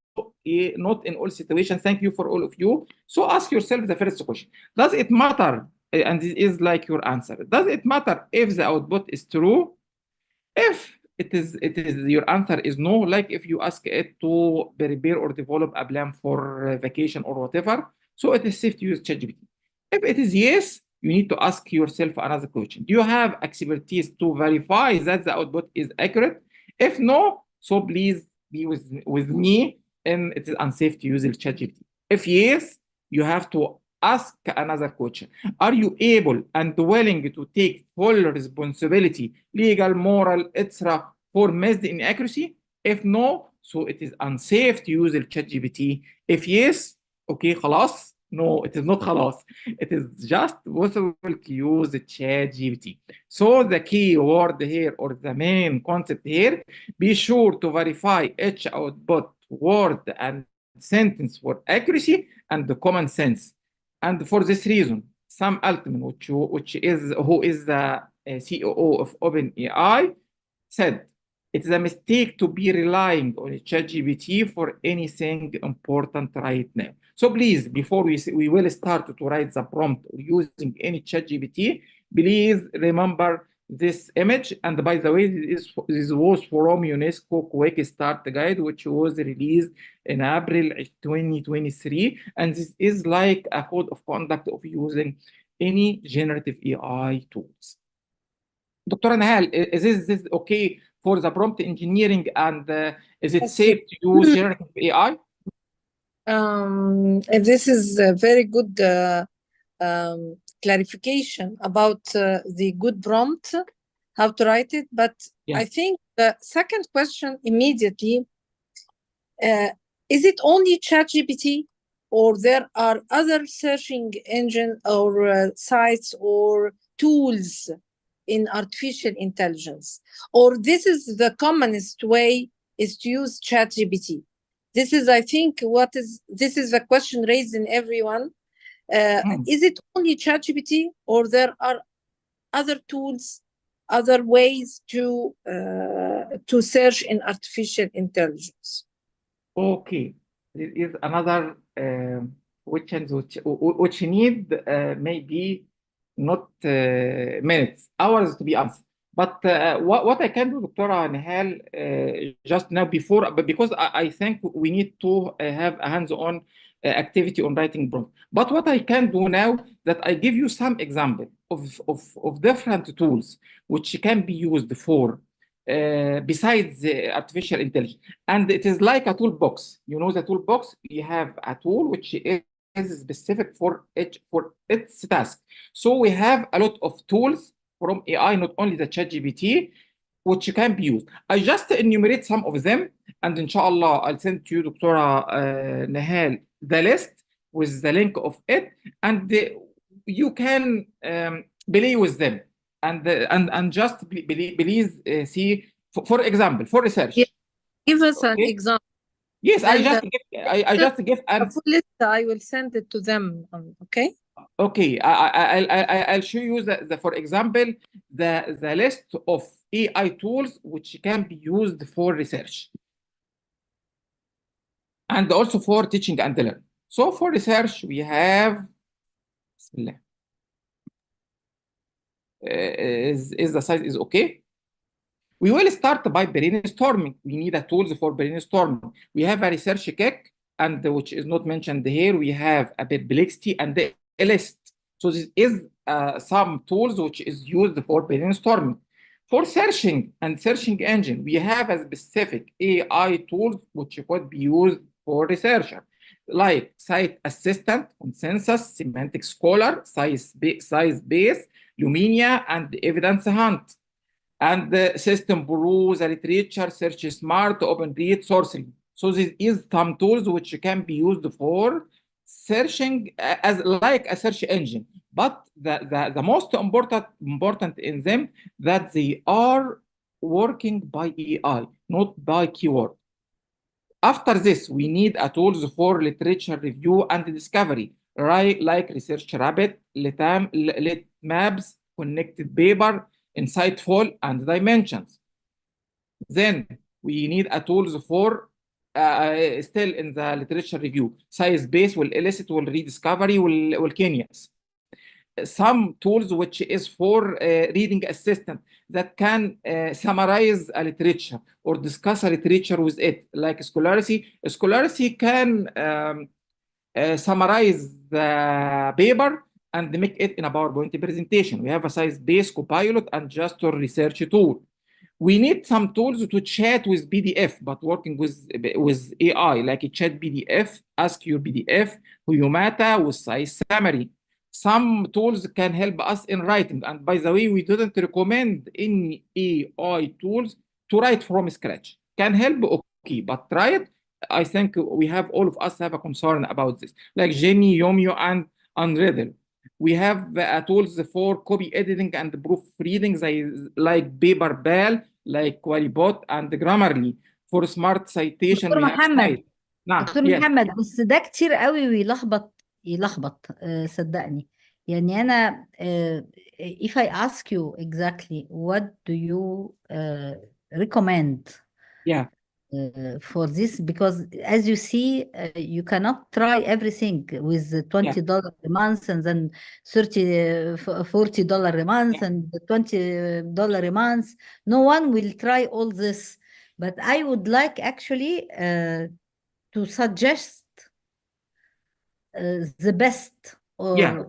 not in all situations. Thank you for all of you. So ask yourself the first question. Does it matter? And this is like your answer. Does it matter if the output is true? If it is your answer is no, like if you ask it to prepare or develop a plan for vacation or whatever, so it is safe to use ChatGPT. If it is yes, you need to ask yourself another question. Do you have expertise to verify that the output is accurate? If no, so please be with me, and it is unsafe to use the ChatGPT. If yes, you have to ask another question. Are you able and willing to take full responsibility, legal, moral, etc., for missed inaccuracy? If no, so it is unsafe to use the ChatGPT. If yes, okay, خلاص. No, it is not خلاص. It is just possible to use the ChatGPT. So the key word here, or the main concept here, be sure to verify each output word and sentence for accuracy and the common sense. And for this reason, Sam Altman, who is the COO of OpenAI, said, it is a mistake to be relying on ChatGPT for anything important right now. So please, before we will start to write the prompt or using any ChatGPT, please remember this image. And by the way, this was from UNESCO Quick Start Guide, which was released in April 2023. And this is like a code of conduct of using any generative AI tools. Dr. Nahal, is this okay for the prompt engineering, and is it safe to use generative AI? This is a very good clarification about the good prompt, how to write it. But Yeah. I think the second question immediately, is it only ChatGPT, or there are other searching engine or sites or tools in artificial intelligence? Or this is the commonest way is to use ChatGPT? This is, I think, this is the question raised in everyone. Is it only ChatGPT, or there are other tools, other ways to search in artificial intelligence? Okay, this is another questions which need maybe not minutes, hours to be answered. But what I can do, Dr. Nahal, just now before, but because I think we need to have a hands-on activity on writing prompt. But what I can do now, that I give you some example of different tools which can be used for besides the artificial intelligence. And it is like a toolbox. You know the toolbox, you have a tool which is specific for its task. So we have a lot of tools from AI, not only the ChatGPT, which can be used. I just enumerate some of them, and inshallah, I'll send to you, Dr. Nahal, the list with the link of it, and you can play with them, and just please see, for example, for research. Yeah. Give us an example. Yes, I just give a full list. I will send it to them. Okay. Okay, I'll show you for example, the list of AI tools which can be used for research and also for teaching and learning. So for research, we have, Bismillah. Is the size is okay? We will start by brainstorming. We need a tools for brainstorming. We have a research kick, and which is not mentioned here. We have a perplexity and a list. So this is some tools which is used for brainstorming. For searching and searching engine, we have a specific AI tools which could be used for researcher, like Site Assistant, Consensus, Semantic Scholar, SciBase, Lumina, and Evidence Hunt. And the System Brew, the Literature, Search Smart, OpenRead, Sourcing. So this is some tools which can be used for searching as like a search engine. But the most important in them, that they are working by AI, not by keyword. After this, we need a tools for literature review and discovery, right? Like Research Rabbit, Lit Maps, Connected Paper, Insightful, and Dimensions. Then we need a tools for still in the literature review, science-based والillicit والrediscovery والkenias. Some tools which is for reading assistant that can summarize a literature or discuss a literature with it, like Scholarity. Scholarity can summarize the paper and make it in a PowerPoint presentation. We have a science-based Copilot and just a research tool. We need some tools to chat with PDF, but working with AI, like a chat PDF, ask your PDF, Humata with size summary. Some tools can help us in writing. And by the way, we didn't recommend any AI tools to write from scratch. Can help, okay, but try it. I think we have, all of us have a concern about this, like Jenny, Yomio, and Unreadable. We have tools for copy editing and proofreading, like Paperball, like Qualibot, and Grammarly. For smart citation, دكتور we have محمد Site. نعم، دكتور yes. محمد بس ده كتير قوي ويلخبط صدقني. يعني أنا if I ask you exactly what do you recommend Yeah, for this, because as you see you cannot try everything with the $20 a month and then $40 a month and $20 a month. No one will try all this, but I would like actually to suggest the best, or yeah.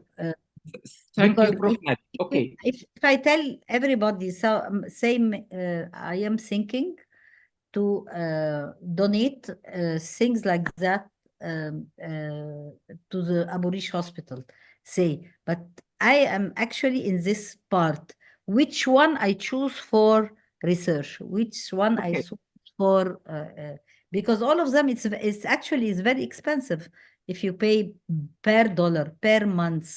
Thank you, because Prof. Nadia. Okay. if I tell everybody, so same, I am thinking to donate things like that to the Abu Rish Hospital, say, but I am actually in this part. Which one I choose for research? Which one I Okay. choose for because all of them, it's actually very expensive if you pay per dollar per month,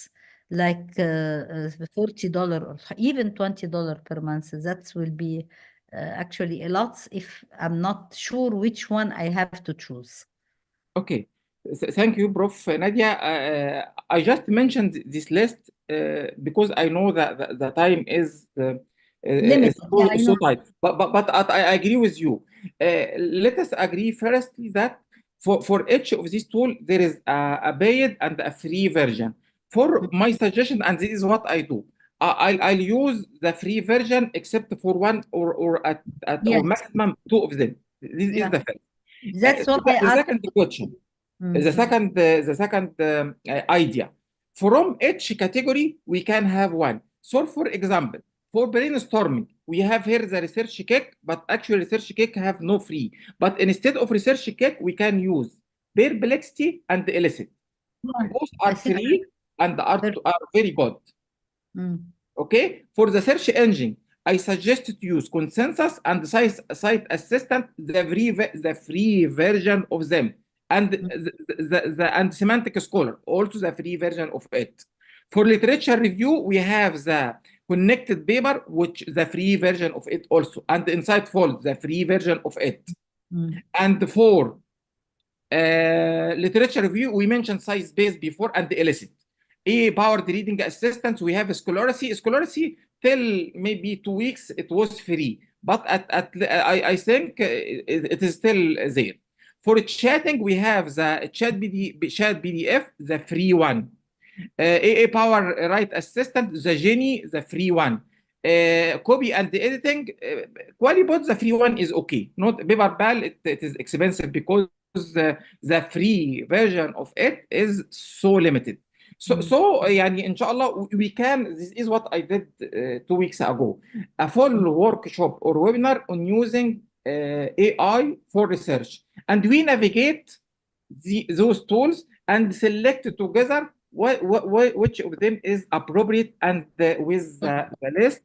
like $40 or even $20 per month. That will be actually a lot if I'm not sure which one I have to choose. Okay. Thank you, Prof. Nadia. I just mentioned this list because I know that the time is Limited. Yeah, I so know. tight. But I agree with you. Let us agree firstly that for each of these tools, there is a paid and a free version. For my suggestion, and this is what I do, I'll use the free version except for one or at Yes. or maximum two of them. This Yeah. is the first. That's what I The asked. second question. The second idea. From each category, we can have one. So, for example, for brainstorming, we have here the research cake, but actually research cake have no free. But instead of research cake, we can use perplexity and illicit. Both are free and are very good. Okay, for the search engine, I suggest to use Consensus and Site Assistant, the free version of them, and and Semantic Scholar, also the free version of it. For literature review, we have the Connected Paper, which the free version of it also, and Insightful, the free version of it. And for literature review, we mentioned science-based before and illicit. Powered reading assistants, we have Scholarity. Scholarity till maybe 2 weeks it was free, but I think it is still there. For chatting, we have the chat PDF, the free one. Power Write Assistant, the Genie, the free one. Copy and editing, Qualibot, the free one is okay. Not Paperball, it is expensive because the free version of it is so limited. So يعني إن شاء الله we can, this is what I did 2 weeks ago, a full workshop or webinar on using AI for research, and we navigate those tools and select together which of them is appropriate and with the least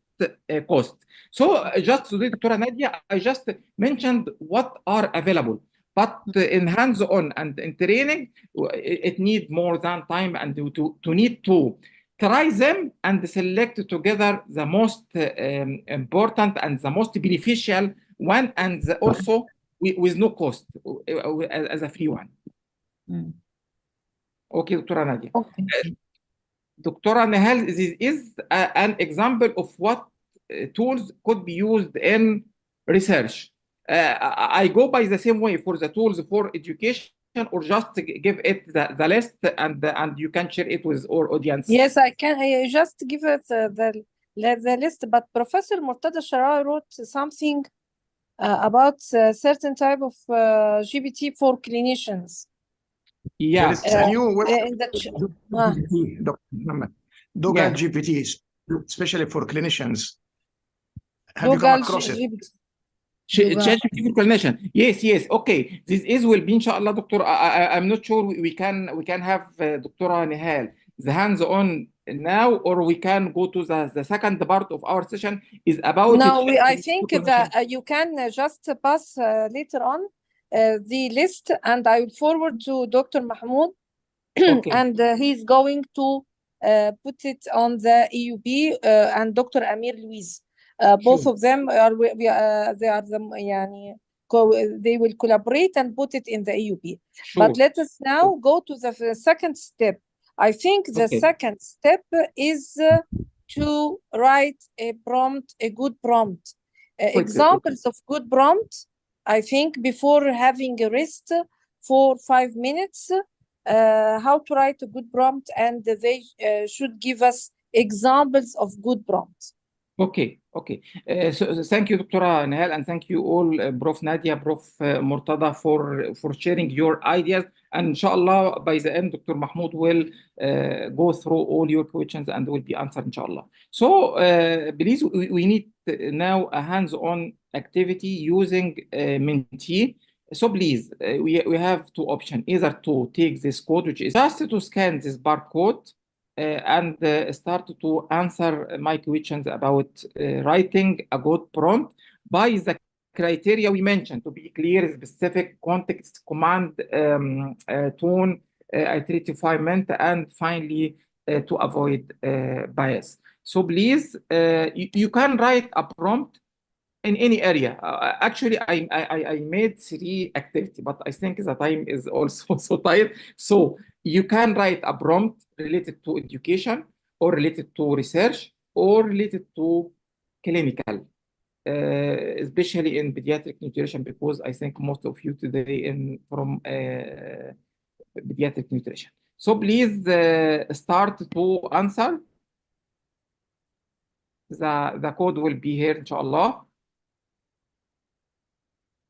cost. So just today, Dr. Nadia, I just mentioned what are available. But in hands-on and in training, it needs more than time and to need to try them and select together the most important and the most beneficial one, and also with no cost as a free one. Okay, Dr. Nadia. Okay. Dr. Nehal, this is an example of what tools could be used in research. I go by the same way for the tools for education, or just give it the list and you can share it with our audience? Yes, I can. I just give it the list. But Professor Mortada Hf wrote something about certain type of GPT for clinicians. Yeah. There is a new website, In the Dr. Muhammad, Doga Yes. GPT, especially for clinicians. Have you come across it? GPT. ChatGPT for clinician. Yes, yes. Okay. This will be inshallah, Doctor. I'm not sure we can have Dr. Nihal the hands-on now, or we can go to the second part of our session is about No, I ChatGPT think for that clinician. you can just pass later on the list, and I will forward to Dr. Mahmoud, Okay. and he's going to put it on the EUB and Dr. Amir Louise. Both Sure. of them are they are the يعني they will collaborate and put it in the EUB. Sure. But let us now go to the second step. I think the Okay. second step is to write a prompt, a good prompt. Quickly. Examples of good prompt, I think before having a rest for 5 minutes, how to write a good prompt, and they should give us examples of good prompts. Okay, okay. So thank you, Dr. Nihal, and thank you all, Prof. Nadia, Prof. Mortada, for sharing your ideas. And inshallah, by the end, Dr. Mahmoud will go through all your questions and will be answered, inshallah. So please, we need now a hands-on activity using Mentee. So please, we have two options, either to take this code, which is just to scan this barcode, and start to answer my questions about writing a good prompt by the criteria we mentioned, to be clear, specific, context, command, tone, iterativement, and finally to avoid bias. So please, you can write a prompt in any area. Actually, I made 3 activities, but I think the time is also so tight. So you can write a prompt related to education, or related to research, or related to clinical, especially in pediatric nutrition, because I think most of you today from pediatric nutrition. So please start to answer. The code will be here, inshallah.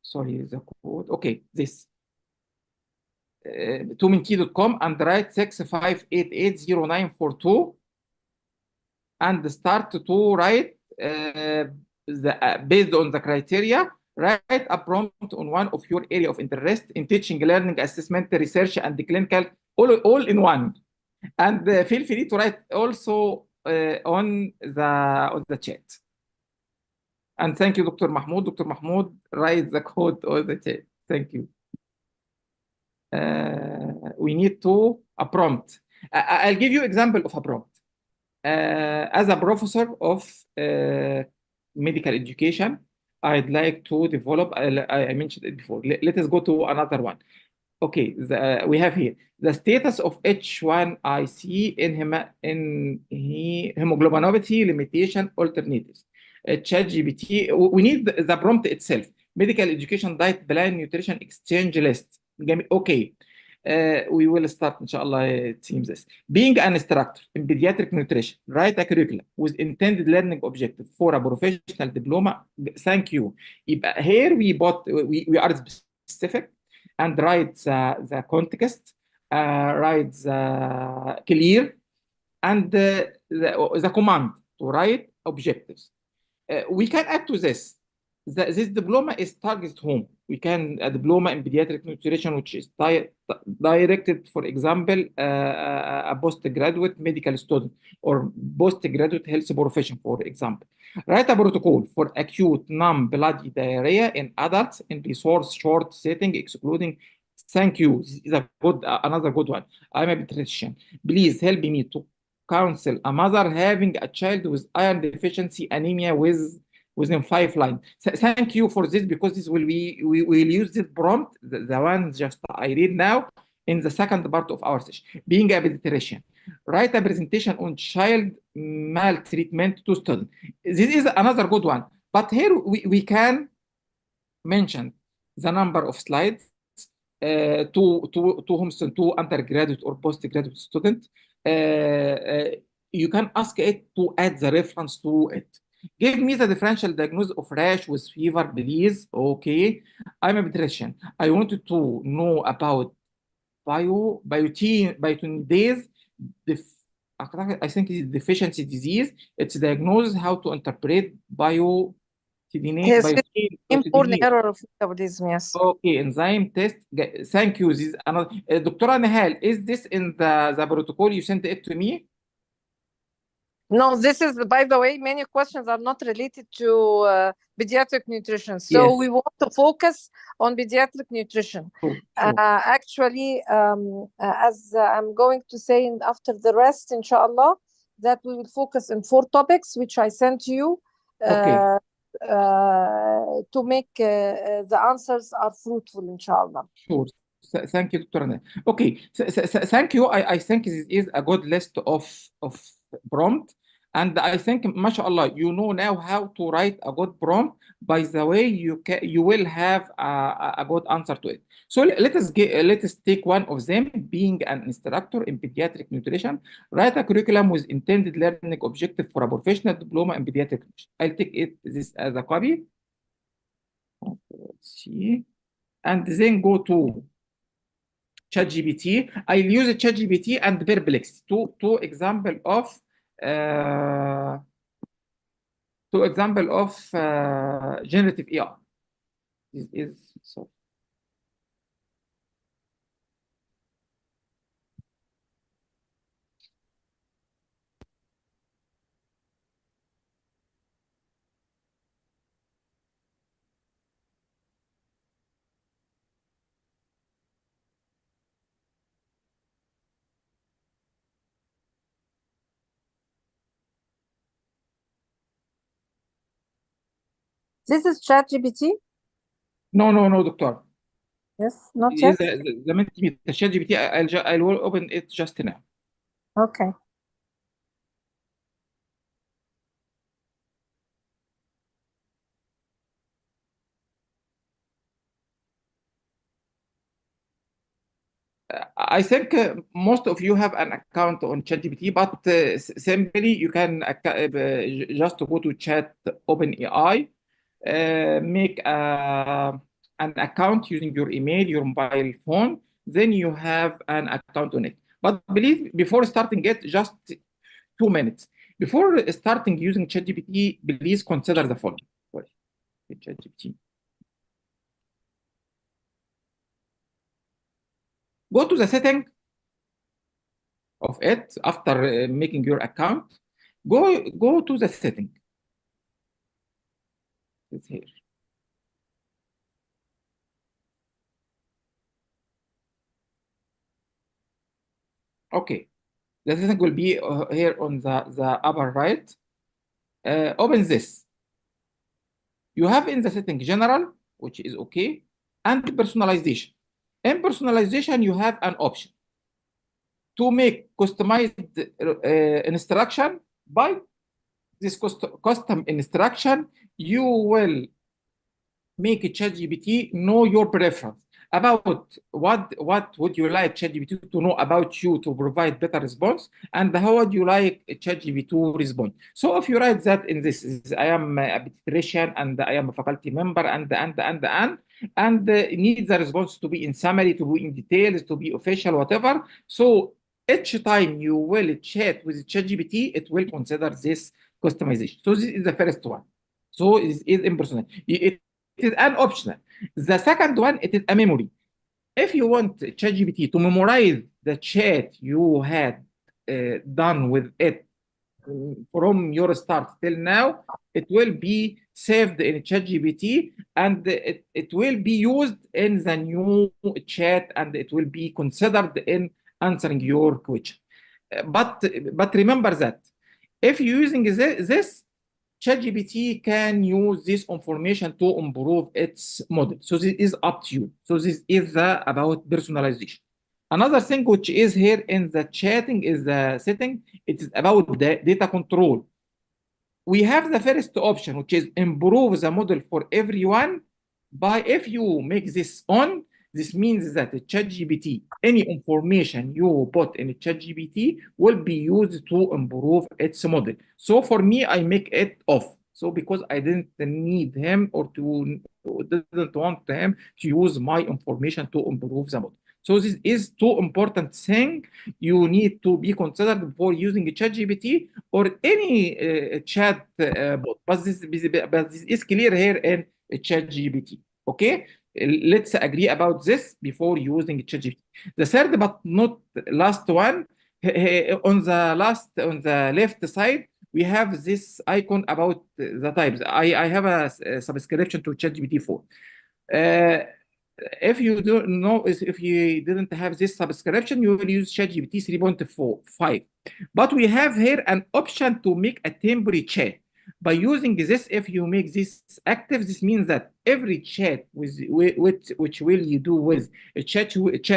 Sorry, the code. Okay, this. To mentee.com and write 65880942 and start to write based on the criteria. Write a prompt on one of your area of interest in teaching, learning, assessment, research, and the clinical, all in one. And feel free to write also on the chat. And thank you, Dr. Mahmoud. Dr. Mahmoud, write the code on the chat. Thank you. We need a prompt. I'll give you example of a prompt. As a professor of medical education, I'd like to develop, I mentioned it before. Let us go to another one. Okay, we have here the status of H1IC in hemoglobinopathy limitation alternatives. ChatGPT, we need the prompt itself. Medical education diet plan nutrition exchange list. Okay, we will start, inshallah, it seems this. Being an instructor in pediatric nutrition, write a curriculum with intended learning objective for a professional diploma. Thank you. Here we are specific and write the context, write the clear, and the command to write objectives. We can add to this. This diploma is targeted home. We can a diploma in pediatric nutrition, which is directed, for example, a postgraduate medical student or postgraduate health profession, for example. Write a protocol for acute non-bloody diarrhea in adults in resource short setting, excluding. Thank you. This is another good one. I'm a pediatrician. Please help me to counsel a mother having a child with iron deficiency anemia within 5 lines. Thank you for this, because this we will use this prompt, the one just I read now, in the second part of our session. Being a pediatrician, write a presentation on child maltreatment to students. This is another good one. But here we can mentioned the number of slides to undergraduate or postgraduate student. You can ask it to add the reference to it. Give me the differential diagnosis of rash with fever, please. Okay. I'm a pediatrician. I wanted to know about biotin days. I think it's deficiency disease. It's diagnosed, how to interpret Yes, important biotin. error of metabolism, yes. Okay, enzyme test. Thank you. This is another. Dr. Nihal, is this in the protocol you sent it to me? No, this is, by the way, many questions are not related to pediatric nutrition. So Yes. we want to focus on pediatric nutrition. Sure. Actually, as I'm going to say after the rest, inshallah, that we will focus on 4 topics, which I sent you. Okay. To make the answers are fruitful, inshallah. Sure. Thank you, Dr. Nihal. Okay. Thank you. I think this is a good list of prompt. And I think, mashallah, you know now how to write a good prompt. By the way, you will have a good answer to it. So let us take one of them. Being an instructor in pediatric nutrition, write a curriculum with intended learning objective for a professional diploma in pediatric nutrition. I'll take this as a copy. Okay, let's see. And then go to ChatGPT. I'll use ChatGPT and Perplexity, two example of generative AI. This is so. This is ChatGPT? No, doctor. Yes, not yet. The ChatGPT, I will open it just now. Okay. I think most of you have an account on ChatGPT, but simply you can just go to Chat OpenAI, make an account using your email, your mobile phone, then you have an account on it. But please, before starting it, just 2 minutes. Before starting using ChatGPT, please consider the following. Sorry, ChatGPT. Go to the setting of it after making your account. Go to the setting. It's here. Okay, the setting will be here on the upper right. Open this. You have in the setting general, which is okay, and personalization. In personalization, you have an option to make customized instruction. By this custom instruction, you will make a ChatGPT know your preference about what would you like ChatGPT to know about you to provide better response, and how would you like ChatGPT to respond. So if you write that in this, I am a pediatrician and I am a faculty member and need the response to be in summary, to be in details, to be official, whatever. So each time you will chat with ChatGPT, it will consider this customization. So this is the first one. So it is impersonal. It is an optional. The second one, it is a memory. If you want ChatGPT to memorize the chat you had done with it from your start till now, it will be saved in ChatGPT and it will be used in the new chat and it will be considered in answering your question. But remember that if you're using this, ChatGPT can use this information to improve its model. So this is up to you. So this is about personalization. Another thing which is here in the chatting is the setting. It is about the data control. We have the first option, which is improve the model for everyone if you make this on, this means that ChatGPT, any information you put in ChatGPT will be used to improve its model. So for me, I make it off. So because I didn't need him or didn't want him to use my information to improve the model. So this is two important thing you need to be considered before using ChatGPT or any chat bot. But this is clear here in ChatGPT. Okay, let's agree about this before using ChatGPT. The third but not last one, on the left side, we have this icon about the types. I have a subscription to ChatGPT 4. If you don't know, if you didn't have this subscription, you will use ChatGPT 3.5. But we have here an option to make a temporary chat. By using this, if you make this active, this means that every chat which will you do with ChatGPT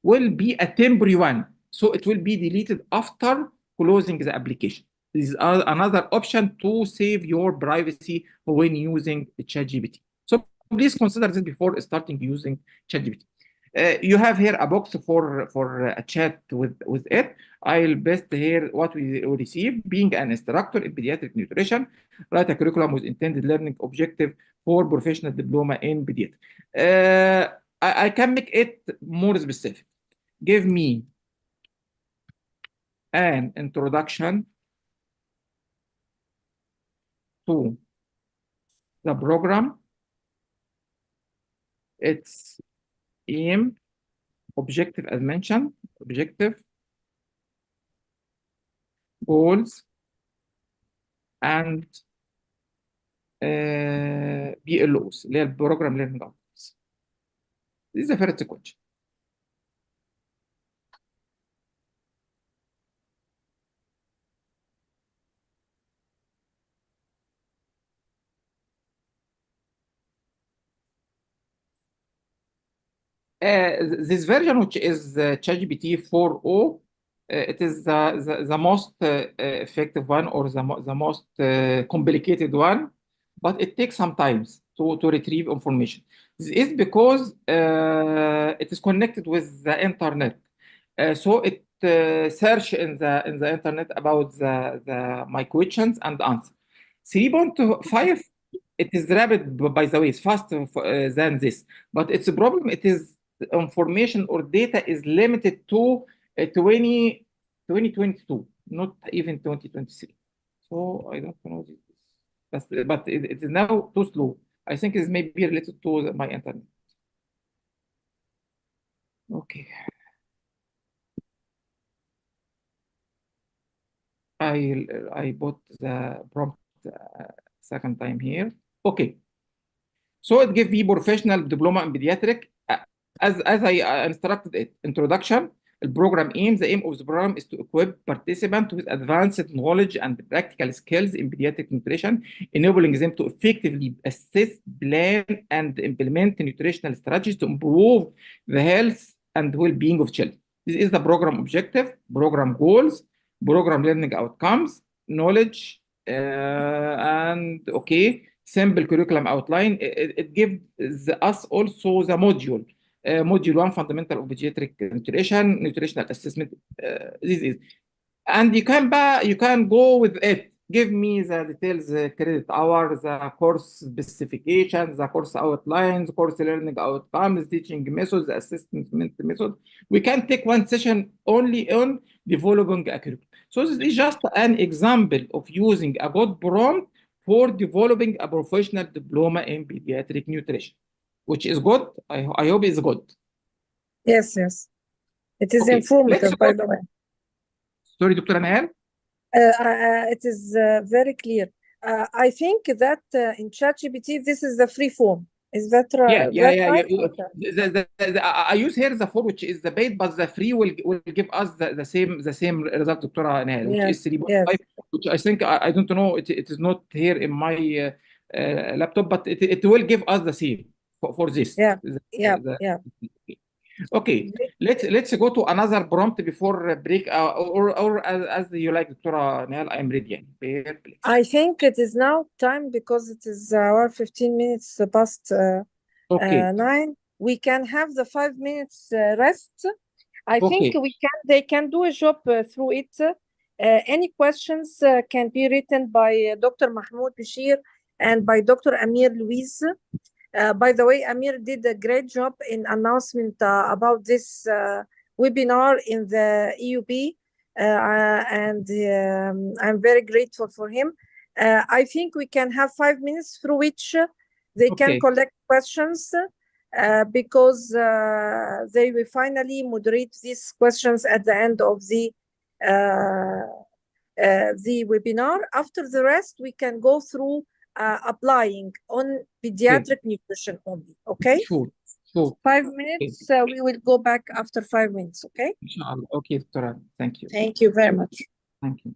will be a temporary one. So it will be deleted after closing the application. This is another option to save your privacy when using ChatGPT. So please consider this before starting using ChatGPT. You have here a box for a chat with it. I'll paste here what we receive. Being an instructor in pediatric nutrition, write a curriculum with intended learning objective for professional diploma in pediatrics. I can make it more specific. Give me an introduction to the program, its aim, objective as mentioned, objective, goals, and BLOs, اللي هي البروجرام ليرنينج اوتكمز. This is the first question. This version, which is ChatGPT 4.0, it is the most effective one or the most complicated one, but it takes some time to retrieve information. This is because it is connected with the internet, so it search in the internet about my questions and answer. 3.5, it is rapid, by the way, it's faster than this, but its problem, it is information or data is limited to 2022, not even 2023. So I don't know this, but it is now too slow. I think it may be related to my internet. Okay. I put the prompt second time here. Okay. So it gives me professional diploma in pediatric as I instructed it. Introduction. The program aim. The aim of the program is to equip participants with advanced knowledge and practical skills in pediatric nutrition, enabling them to effectively assess, plan, and implement nutritional strategies to improve the health and well-being of children. This is the program objective, program goals, program learning outcomes, knowledge, and okay, simple curriculum outline. It gives us also the module. Module 1, fundamental of pediatric nutrition, nutritional assessment. This is, and you can go with it. Give me the details, credit hour, the course specifications, the course outlines, course learning outcomes, teaching methods, assessment method. We can take one session only on developing a curriculum. So this is just an example of using a good prompt for developing a professional diploma in pediatric nutrition, which is good. I hope it's good. Yes, yes. It is Okay, informative, by the way. Sorry, Dr. Nahal. It is very clear. I think that in ChatGPT, this is the free form. Is that right? I use here the form, which is the paid, but the free will give us the same result, Dr. Nahal, which is 3.5, which I think I don't know. It is not here in my laptop, but it will give us the same for this. Yeah. Okay, let's go to another prompt before break, or as you like, Dr. Nihal. I am ready. يعني. I think it is now time because it is our 15 minutes past Okay. 9. We can have the 5 minutes rest. I think Okay. they can do a job through it. Any questions can be written by Dr. Mahmoud Besheer and by Dr. Amir Louise. By the way, Amir did a great job in announcement about this webinar in the EUB, and I'm very grateful for him. I think we can have 5 minutes through which they can collect questions, because they will finally moderate these questions at the end of the webinar. After the rest, we can go through applying on pediatric nutrition only. Okay? Sure. 5 minutes. We will go back after 5 minutes. Okay? Inshallah. Okay, Dr. Thank you. Thank you very much. Thank you.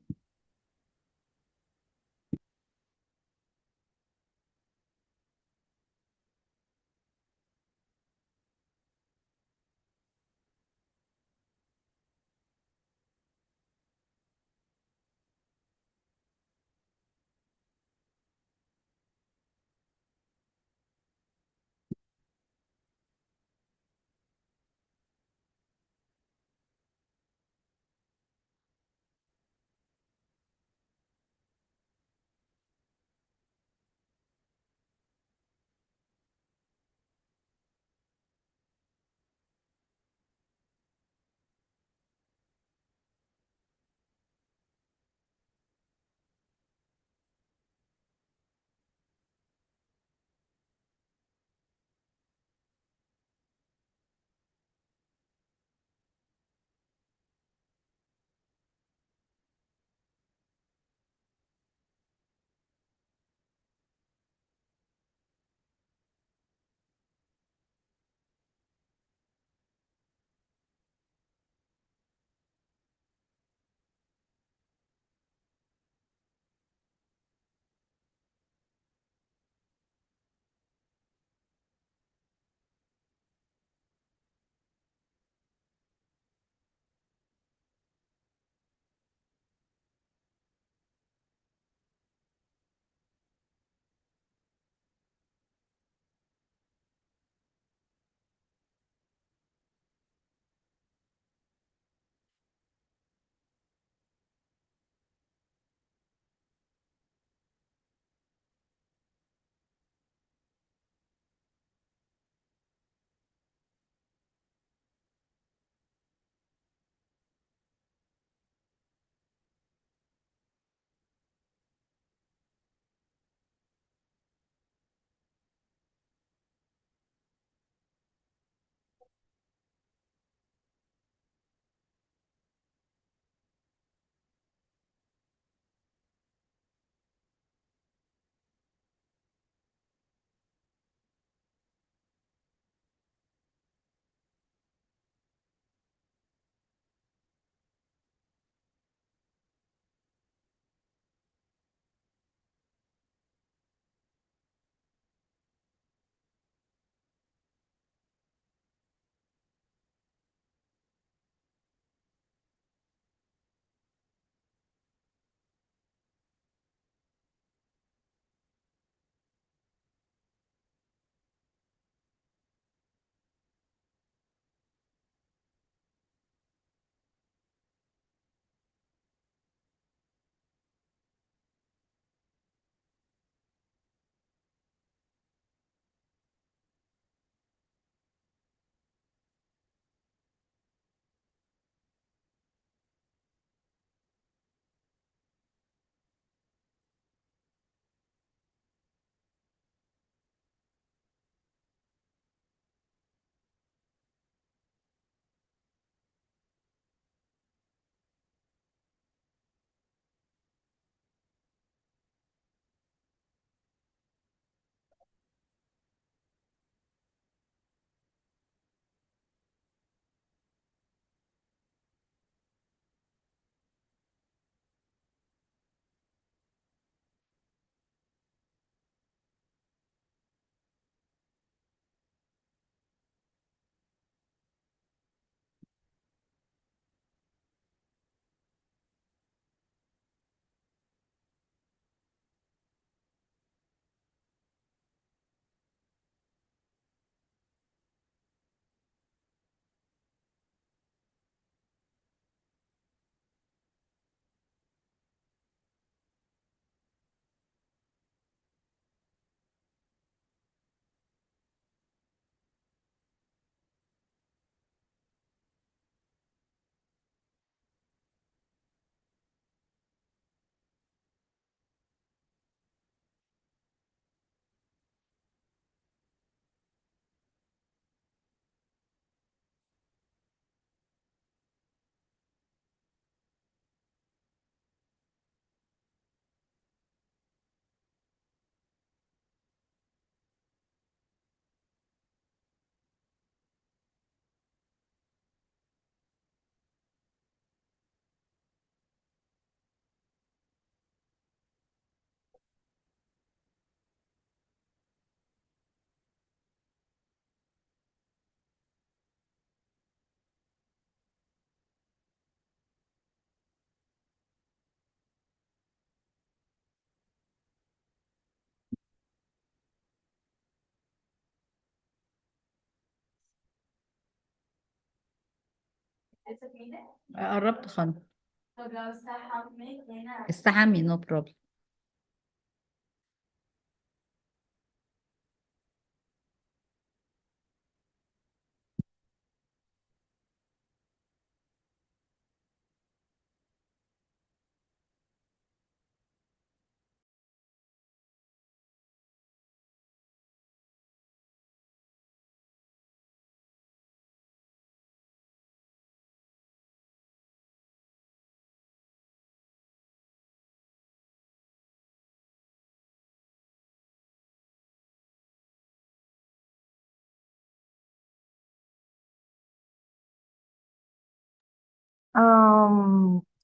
قربت خالص. استحمي no problem.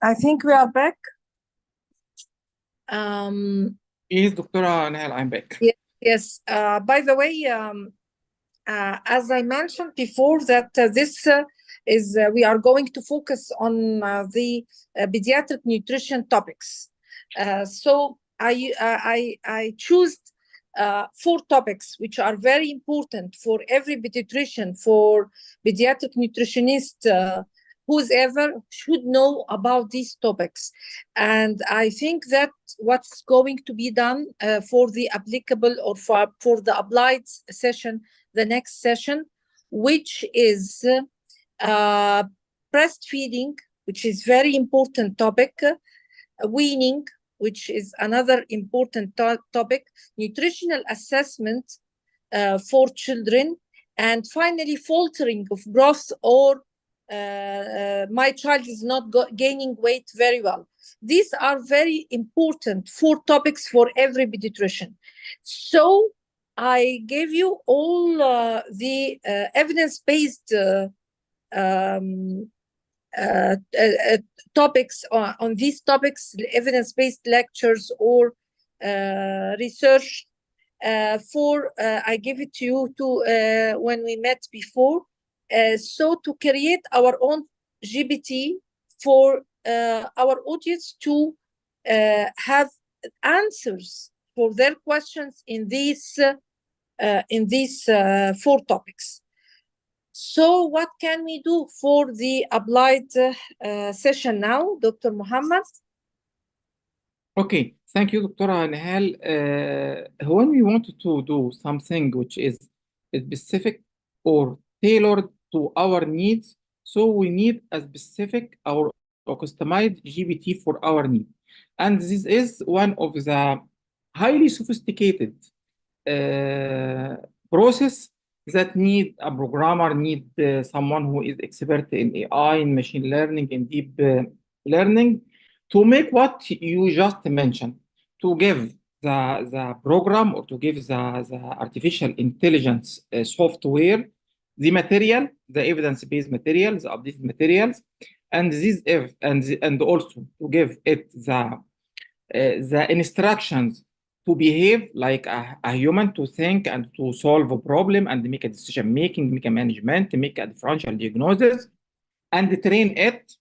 I think we are back. Yes, دكتورة نهال, I'm back. Yes. By the way, as I mentioned before, that this is we are going to focus on the pediatric nutrition topics. So I choose 4 topics which are very important for every pediatrician, for pediatric nutritionist, whoever should know about these topics. And I think that what's going to be done for the applicable or for the applied session, the next session, which is breastfeeding, which is very important topic, weaning, which is another important topic, nutritional assessment for children, and finally faltering of growth, or my child is not gaining weight very well. These are very important 4 topics for every pediatrician. So I gave you all the evidence-based topics on these topics, evidence-based lectures or research. I give it to you when we met before. So to create our own GPT for our audience to have answers for their questions in these 4 topics. So what can we do for the applied session now, Dr. Muhammad? Okay, thank you, Dr. Nihal. When we want to do something which is specific or tailored to our needs, so we need a specific or customized GPT for our need. And this is one of the highly sophisticated process that need a programmer, need someone who is expert in AI, in machine learning, in deep learning, to make what you just mentioned, to give the program or to give the artificial intelligence software, the material, the evidence-based materials, the updated materials, and also to give it the instructions to behave like a human, to think and to solve a problem and make a decision making, make a management, make a differential diagnosis, and train it.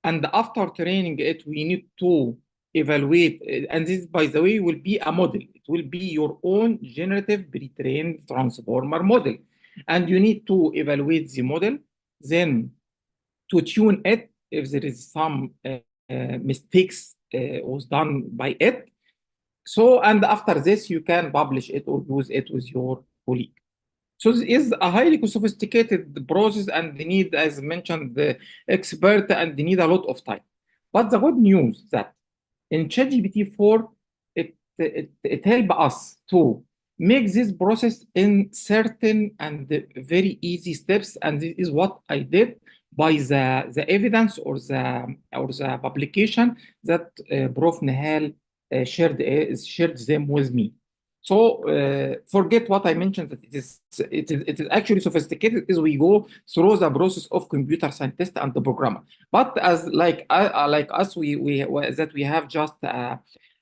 And after training it, we need to evaluate. And this, by the way, will be a model. It will be your own generative pre-trained transformer model. And you need to evaluate the model, then to tune it if there is some mistakes was done by it. So, and after this, you can publish it or use it with your colleague. So this is a highly sophisticated process and they need, as mentioned, the expert and they need a lot of time. But the good news that in ChatGPT 4, it helps us to make this process in certain and very easy steps. And this is what I did by the evidence or the publication that Prof. Nihal shared them with me. So forget what I mentioned, that it is actually sophisticated as we go through the process of computer scientist and the programmer. But as like us, we have just a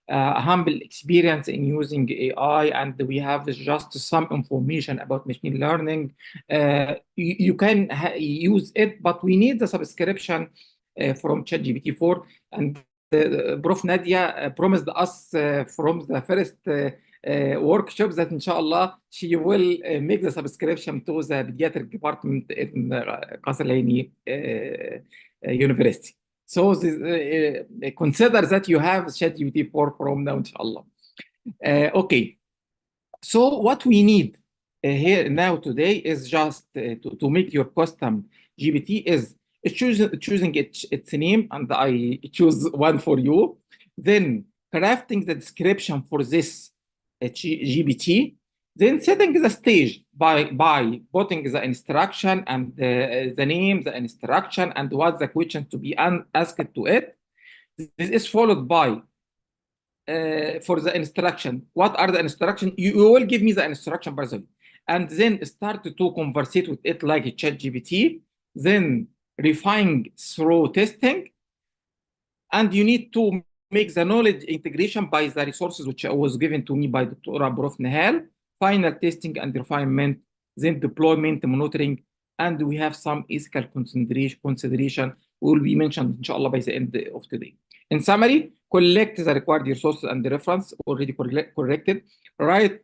humble experience in using AI, and we have just some information about machine learning. You can use it, but we need the subscription from ChatGPT 4. And Prof. Nadia promised us from the first workshop that inshallah she will make the subscription to the pediatric department in Qasr Al Aini university. So this, consider that you have ChatGPT 4 from now, inshallah. Okay. So what we need here now today is just to make your custom GPT is choosing its name, and I choose one for you. Then crafting the description for this GPT. Then setting the stage by putting the instruction and the name, the instruction, and what the question to be asked to it. This is followed by for the instruction. What are the instructions? You will give me the instruction, by the way, and then start to conversate with it like a ChatGPT. Then refine through testing, and you need to make the knowledge integration by the resources which was given to me by Dr. Prof. Nihal. Final testing and refinement, then deployment, monitoring, and we have some ethical consideration will be mentioned, inshallah, by the end of today. In summary, collect the required resources and the reference already corrected. Write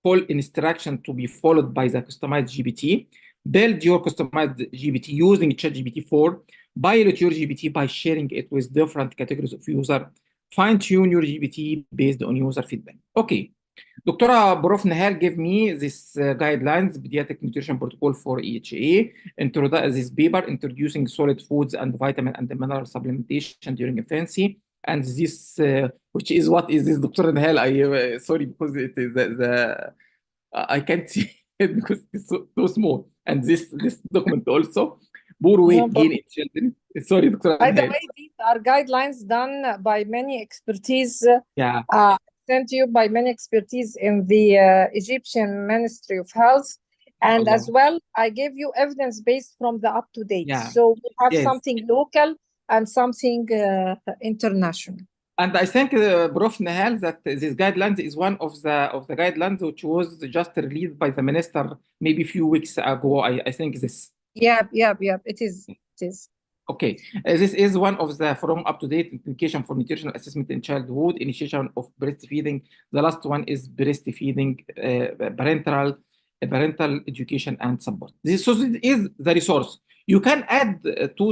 full instruction to be followed by the customized GPT. Build your customized GPT using ChatGPT 4. Pilot your GPT by sharing it with different categories of user. Fine-tune your GPT based on user feedback. Okay. Dr. Prof. Nihal gave me this guidelines, Pediatric Nutrition Protocol for EHA, this paper introducing solid foods and vitamin and mineral supplementation during infancy. And this, which is what is this, Dr. Nihal? I sorry, because it is I can't see it because it's too small. And this document also, poor weight gain in children. Sorry, Dr. By the Nihal. way, these are guidelines done by many expertise. Yeah. Sent to you by many expertise in the Egyptian Ministry of Health, and as well I gave you evidence based from the up-to-date. Yeah. So we have Yes. something local and something international. And I think, Prof. Nihal, that this guidelines is one of the guidelines which was just released by the minister maybe a few weeks ago. I think this. Yeah. It is. Okay, this is one of the from up-to-date implication for nutritional assessment in childhood, initiation of breastfeeding. The last one is breastfeeding, parental education and support. This is the resource. You can add to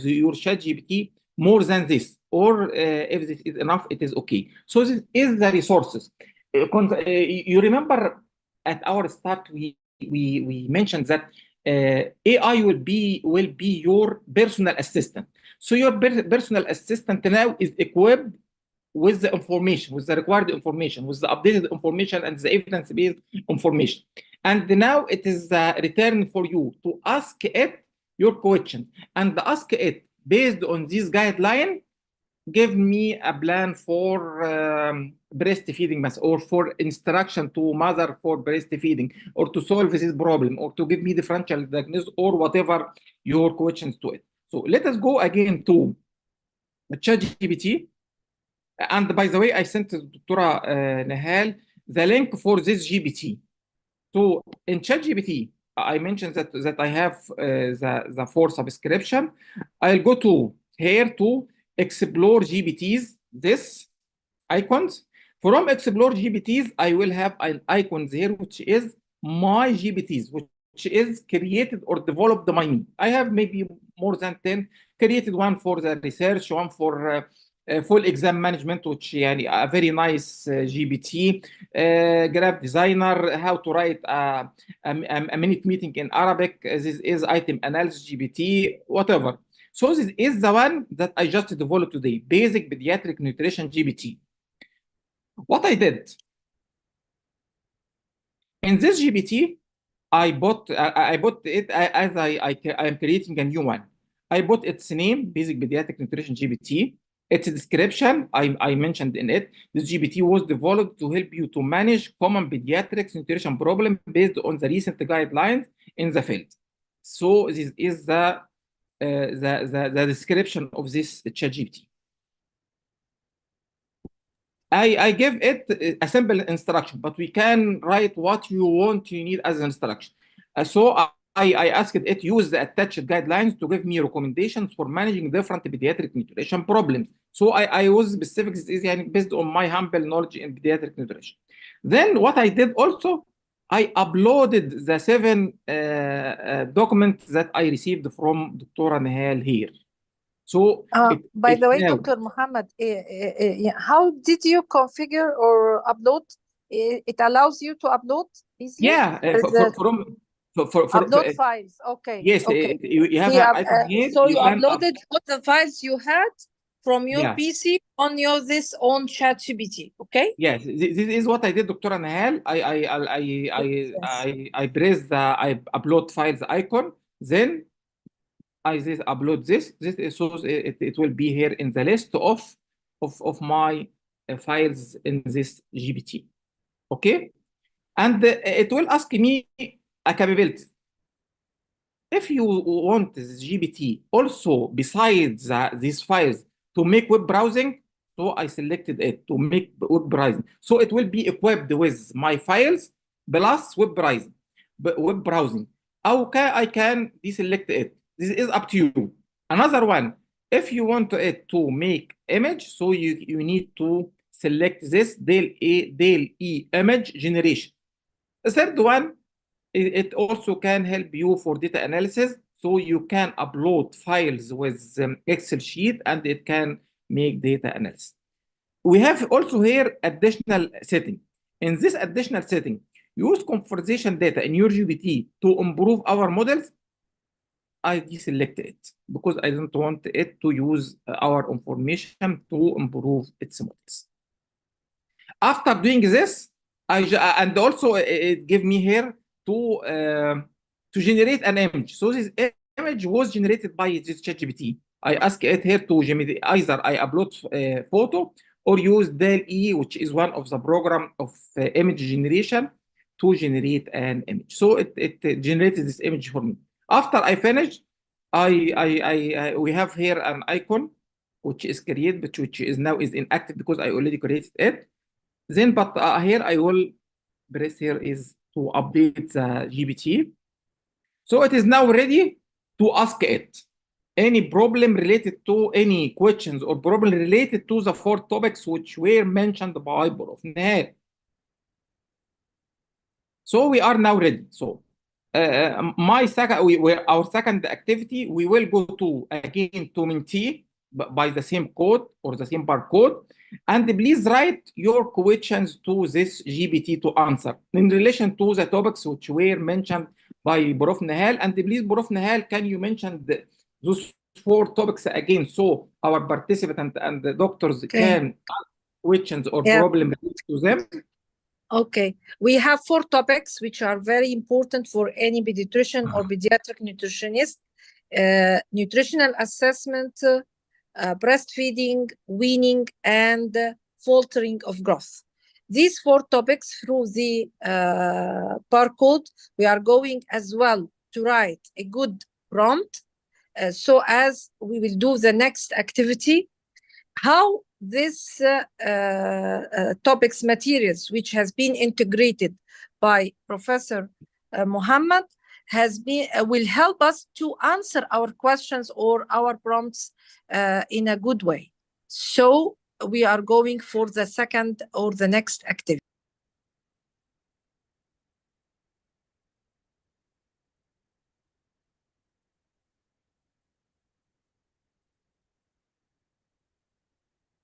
your ChatGPT more than this, or if this is enough, it is okay. So this is the resources. You remember at our start we mentioned that AI will be your personal assistant. So your personal assistant now is equipped with the information, with the required information, with the updated information and the evidence-based information. And now it is the return for you to ask it your questions and ask it based on this guideline. Give me a plan for breastfeeding, or for instruction to mother for breastfeeding, or to solve this problem, or to give me differential diagnosis, or whatever your questions to it. So let us go again to ChatGPT. And by the way, I sent to Dr. Nihal the link for this GPT. So in ChatGPT, I mentioned that I have the 4 subscription. I'll go to here to Explore GPTs, this icons. From Explore GPTs, I will have an icon there, which is My GPTs, which is created or developed by me. I have maybe more than 10, created one for the research, one for full exam management, which a very nice GPT, graph designer, how to write a minute meeting in Arabic. This is item analysis GPT, whatever. So this is the one that I just developed today, basic pediatric nutrition GPT. What I did in this GPT, I bought it as I am creating a new one. I bought its name, basic pediatric nutrition GPT. Its description, I mentioned in it, this GPT was developed to help you to manage common pediatric nutrition problems based on the recent guidelines in the field. So this is the description of this ChatGPT. I give it a simple instruction, but we can write what you need as an instruction. So I asked it use the attached guidelines to give me recommendations for managing different pediatric nutrition problems. So I was specific, this is based on my humble knowledge in pediatric nutrition. Then what I did also, I uploaded the 7 documents that I received from Dr. Nihal here. So by the way, now, Dr. Muhammad, how did you configure or upload? It allows you to upload easily? yeah, Upload files. Okay. yes, Okay. you have an icon here. So you can uploaded all the files you had from your Yeah. PC on your this own ChatGPT. Okay. Yes, this is what I did, Dr. Nahal. I press the I upload files icon, then I upload this. This is so it will be here in the list of my files in this GPT. Okay, and it will ask me a capability. If you want this GPT also besides these files to make web browsing, so I selected it to make web browsing. So it will be equipped with my files plus web browsing. I can deselect it. This is up to you. Another one, if you want it to make image, so you need to select this DALL-E image generation. The third one, it also can help you for data analysis. So you can upload files with Excel sheet and it can make data analysis. We have also here additional setting. In this additional setting, use conversation data in your GPT to improve our models. I deselect it because I don't want it to use our information to improve its models. After doing this, and also it give me here to generate an image. So this image was generated by this ChatGPT. I ask it here to generate either I upload a photo or use DALL-E, which is one of the program of image generation to generate an image. So it generated this image for me. After I finish, we have here an icon which is created, but which is now is inactive because I already created it. Then, but here I will press here is to update the GPT. So it is now ready to ask it any problem related to any questions or problem related to the 4 topics which were mentioned by Prof. Nahal. So we are now ready. So our second activity, we will go to again to Mentee by the same code or the same barcode. And please write your questions to this GPT to answer in relation to the topics which were mentioned by Prof. Nahal. And please, Prof. Nahal, can you mention those 4 topics again so our participants and the doctors can ask questions or problems related to them? Okay, we have 4 topics which are very important for any pediatrician or pediatric nutritionist: nutritional assessment, breastfeeding, weaning, and faltering of growth. These 4 topics, through the barcode, we are going as well to write a good prompt so as we will do the next activity. How this topics materials, which has been integrated by Professor Muhammad, will help us to answer our questions or our prompts in a good way. So we are going for the second or the next activity.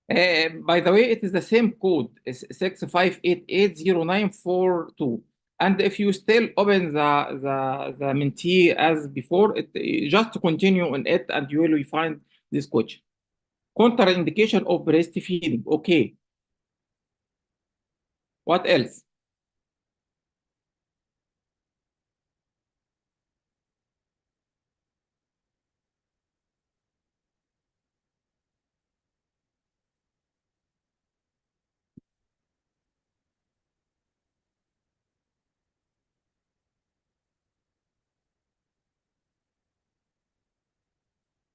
By the way, it is the same code, 65880942. And if you still open the Mentee as before, just continue on it and you will find this question. Contraindication of breastfeeding. Okay. What else?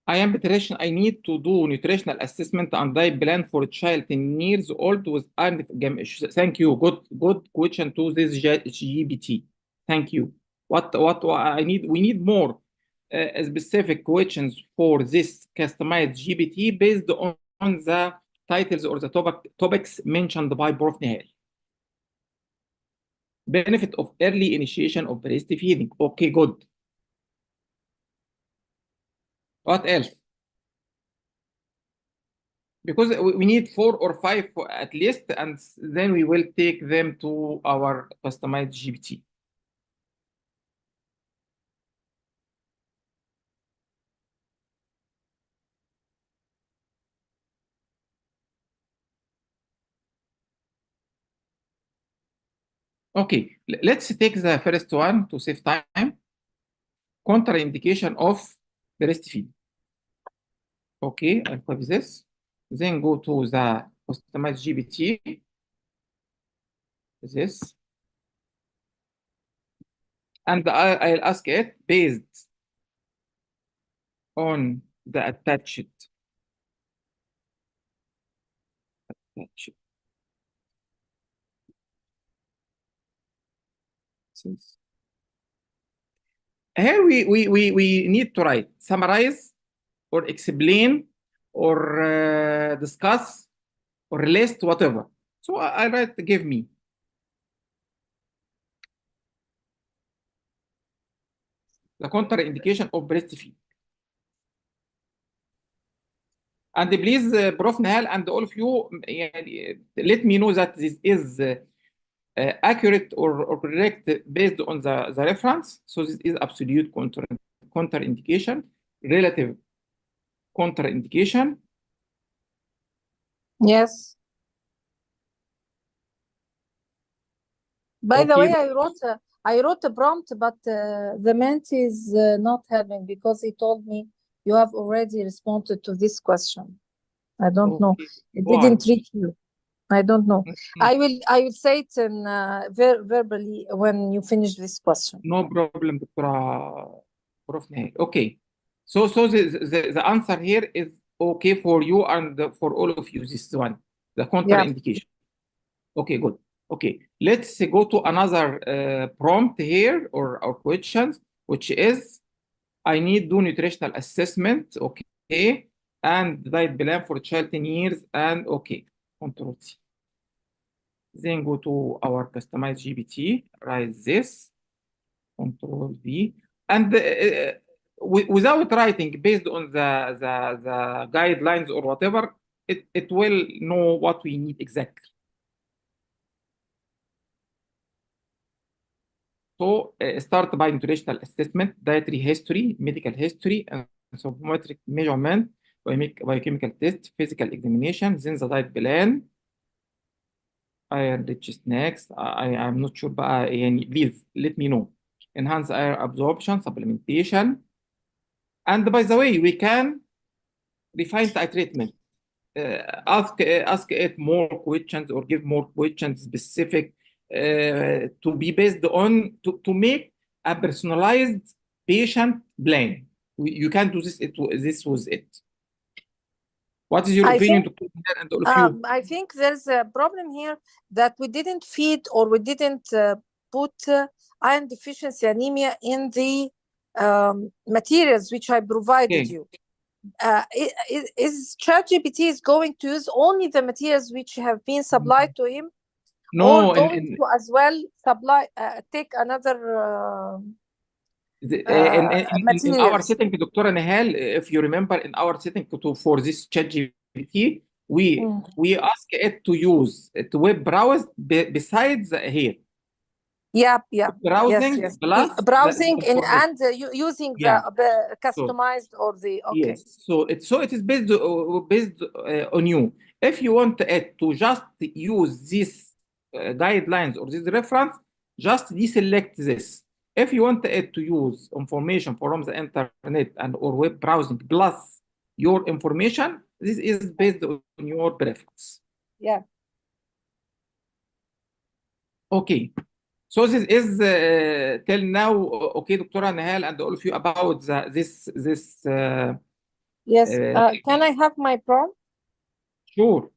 I am pediatrician. I need to do nutritional assessment and diet plan for a child 10 years old with Thank you. Good question to this GPT. Thank you. What I need? We need more specific questions for this customized GPT based on the titles or the topics mentioned by Prof. Nahal. Benefit of early initiation of breastfeeding. Okay, good. What else? because we need 4 or 5 at least, and then we will take them to our customized GPT. Okay, let's take the first one to save time. Contraindication of breastfeeding. Okay, I'll copy this. Then go to the customized GPT. This. And I'll ask it based on the attached. Here we need to write, summarize, or explain, or discuss, or list, whatever. So I write give me. The contraindication of breastfeeding. And please, Prof. Nihal and all of you, let me know that this is accurate or correct based on the reference. So this is absolute contraindication, relative contraindication. Yes. By the Okay. way, I wrote a prompt, but the Menti is not having, because he told me you have already responded to this question. I don't know. It didn't reach you. I don't know. I will say it in verbally when you finish this question. No problem, Dr. Prof. Nihal. Okay. So the answer here is okay for you and for all of you. This one, the contraindication. Yeah. Okay, good. Okay, let's go to another prompt here or questions, which is, I need do nutritional assessment, okay, and diet plan for child 10 years, and okay, Control C. Then go to our customized GPT, write this, Control V, and without writing, based on the guidelines or whatever, it will know what we need exactly. So start by nutritional assessment, dietary history, medical history, anthropometric measurement, biochemical test, physical examination, then the diet plan, iron rich snacks. I'm not sure بقى يعني, please let me know. Enhance iron absorption, supplementation. And by the way, we can refine titration. Ask it more questions or give more questions specific to be based on to make a personalized patient plan. You can do this. This was it. What is your opinion, Dr. and all of you? I think there's a problem here that we didn't feed or we didn't put iron deficiency anemia in the materials which I provided you. Is ChatGPT is going to use only the materials which have been supplied to him? No, or going to as well supply take another in our setting, Dr. Nihal, if you remember, in our setting for this ChatGPT, we ask it to use to web browse besides here. Browsing, yes. plus browsing and using the customized or the yes. So it is based on you. If you want it to just use these guidelines or this reference, just deselect this. If you want it to use information from the internet and or web browsing plus your information, this is based on your preference. Okay. So this is till now, okay, Dr. Nihal and all of you about this. Yes. Can I have my prompt? Sure.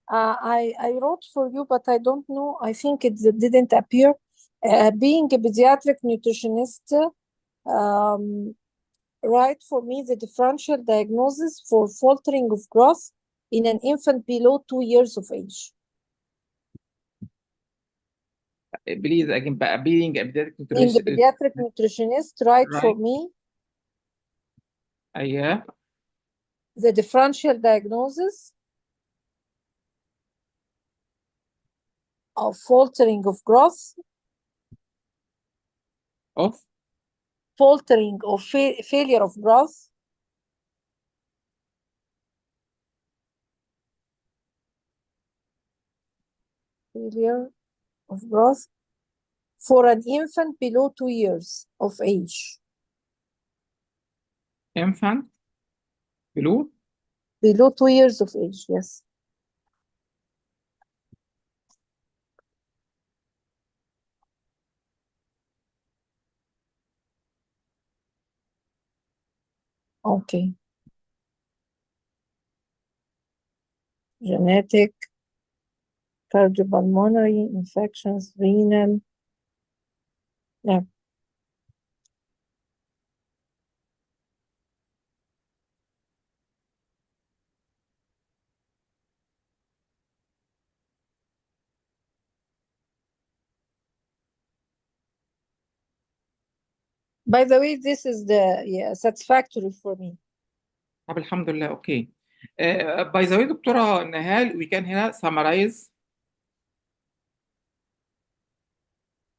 I wrote for you, but I don't know. I think it didn't appear. Being a pediatric nutritionist, write for me the differential diagnosis for faltering of growth in an infant below 2 years of age. Please, again, being a pediatric nutritionist, write for me. Yeah. the differential diagnosis of faltering of growth, of faltering or failure of growth, failure of growth for an infant below 2 years of age. infant below Below 2 years of age, yes. Okay. Genetic, cardiopulmonary, infections, renal. Yeah. By the way, this is the satisfactory for me. طب الحمد لله اوكي. باي ذا واي دكتوره نهال we can هنا summarize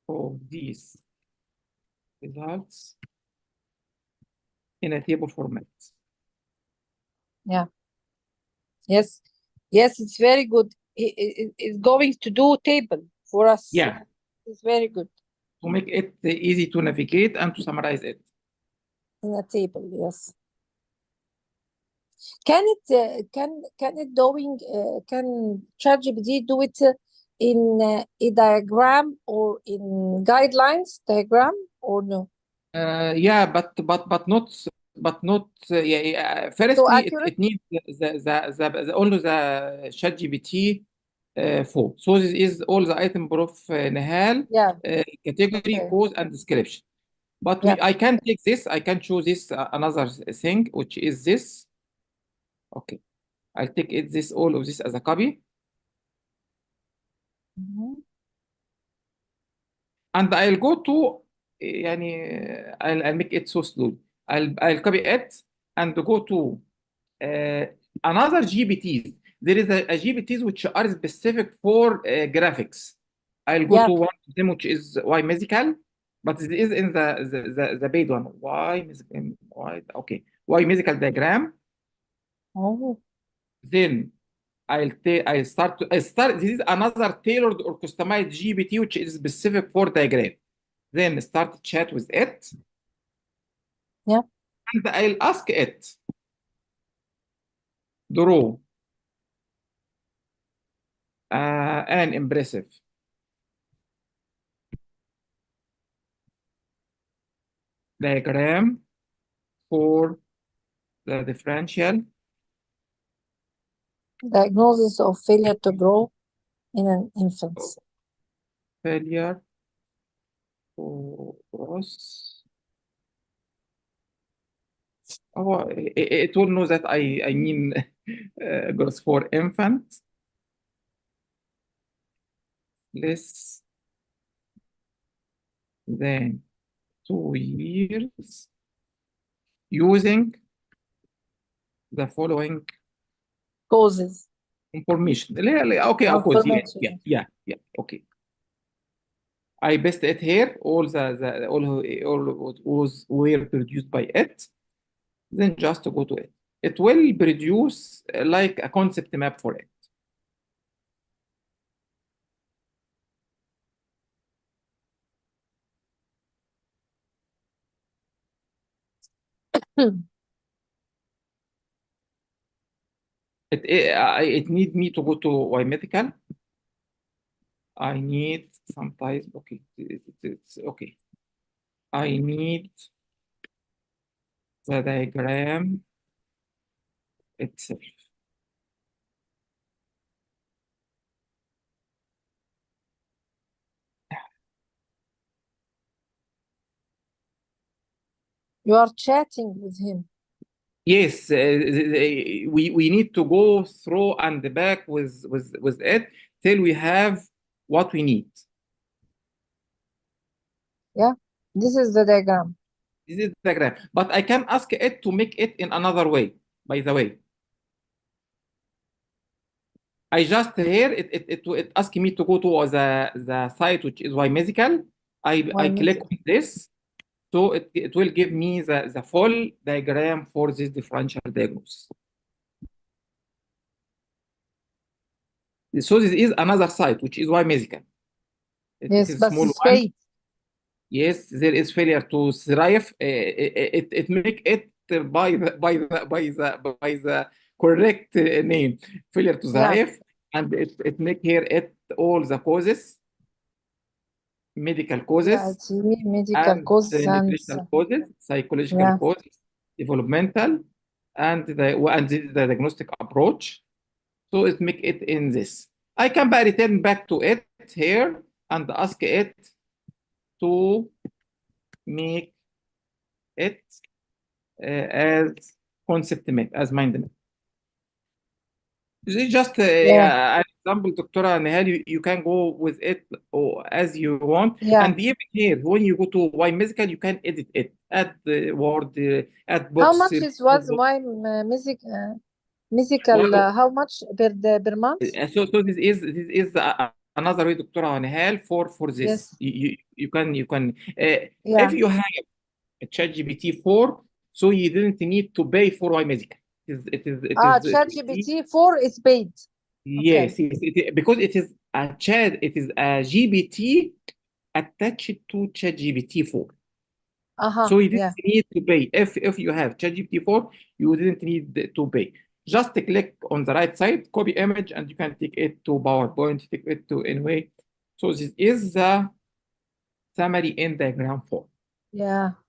of these results in a table format. Yeah. Yes. Yes, it's very good. It's going to do table for us. Yeah, It's very good. to make it easy to navigate and to summarize it. In a table, yes. Can ChatGPT do it in a diagram or in guidelines diagram or no? Yeah, but not firstly accurate? it needs the only the ChatGPT 4. So this is all the item Prof Nihal Yeah. category, Okay. cause and description. But Yeah. I can take this, I can choose this another thing, which is this. Okay, I'll take it this all of this as a copy, and I'll go to يعني I'll make it so slow. I'll copy it and go to another GPTs. There is a GPTs which are specific for graphics. I'll go Yeah. to one of them which is Y musical, but this is in the paid one. Okay, Y musical diagram. Oh. Then I'll start. This is another tailored or customized GPT which is specific for diagram. Then start chat with it. Yeah. And I'll ask it draw an impressive diagram for the differential Diagnosis of failure to grow in an infant. failure to growth. Oh, it will know that I mean growth for infant less than 2 years using the following Causes. information. Okay, of course, Information. yeah, okay. I based it here, all what was were produced by it. Then just go to it. It will produce like a concept map for it. It need me to go to Y medical. I need sometimes okay. It's okay. I need the diagram itself. You are chatting with him. Yes, we need to go through and back with it till we have what we need. Yeah. This is the diagram. This is the diagram, but I can ask it to make it in another way, by the way. I just here it asking me to go to the site which is Y-Medical. I click on this, so it will give me the full diagram for this differential diagnosis. So this is another site which is Y-Medical. Yes, it is but small it's one. paid. Yes, there is failure to thrive. It make it by the correct name, failure to thrive, and it make here all the causes, medical causes, medical causes and nutritional causes, psychological causes, developmental, and the diagnostic approach. So it make it in this. I can return back to it here and ask it to make it as concept map, as mind map. This is just an example, Dr. Nihal. You can go with it as you want. And even here, when you go to Y-Medical, you can edit it, add the word, add box. How much was Y-Medical? How much per month? So this is another way, Dr. Nihal, for this. You can if you have ChatGPT 4, so you didn't need to pay for Y-Medical. ChatGPT 4 is paid. Yes, because it is a GPT attached to ChatGPT 4. So you didn't need to pay. If you have ChatGPT 4, you didn't need to pay. Just click on the right side, copy image, and you can take it to PowerPoint, take it to anyway. So this is the summary in diagram form.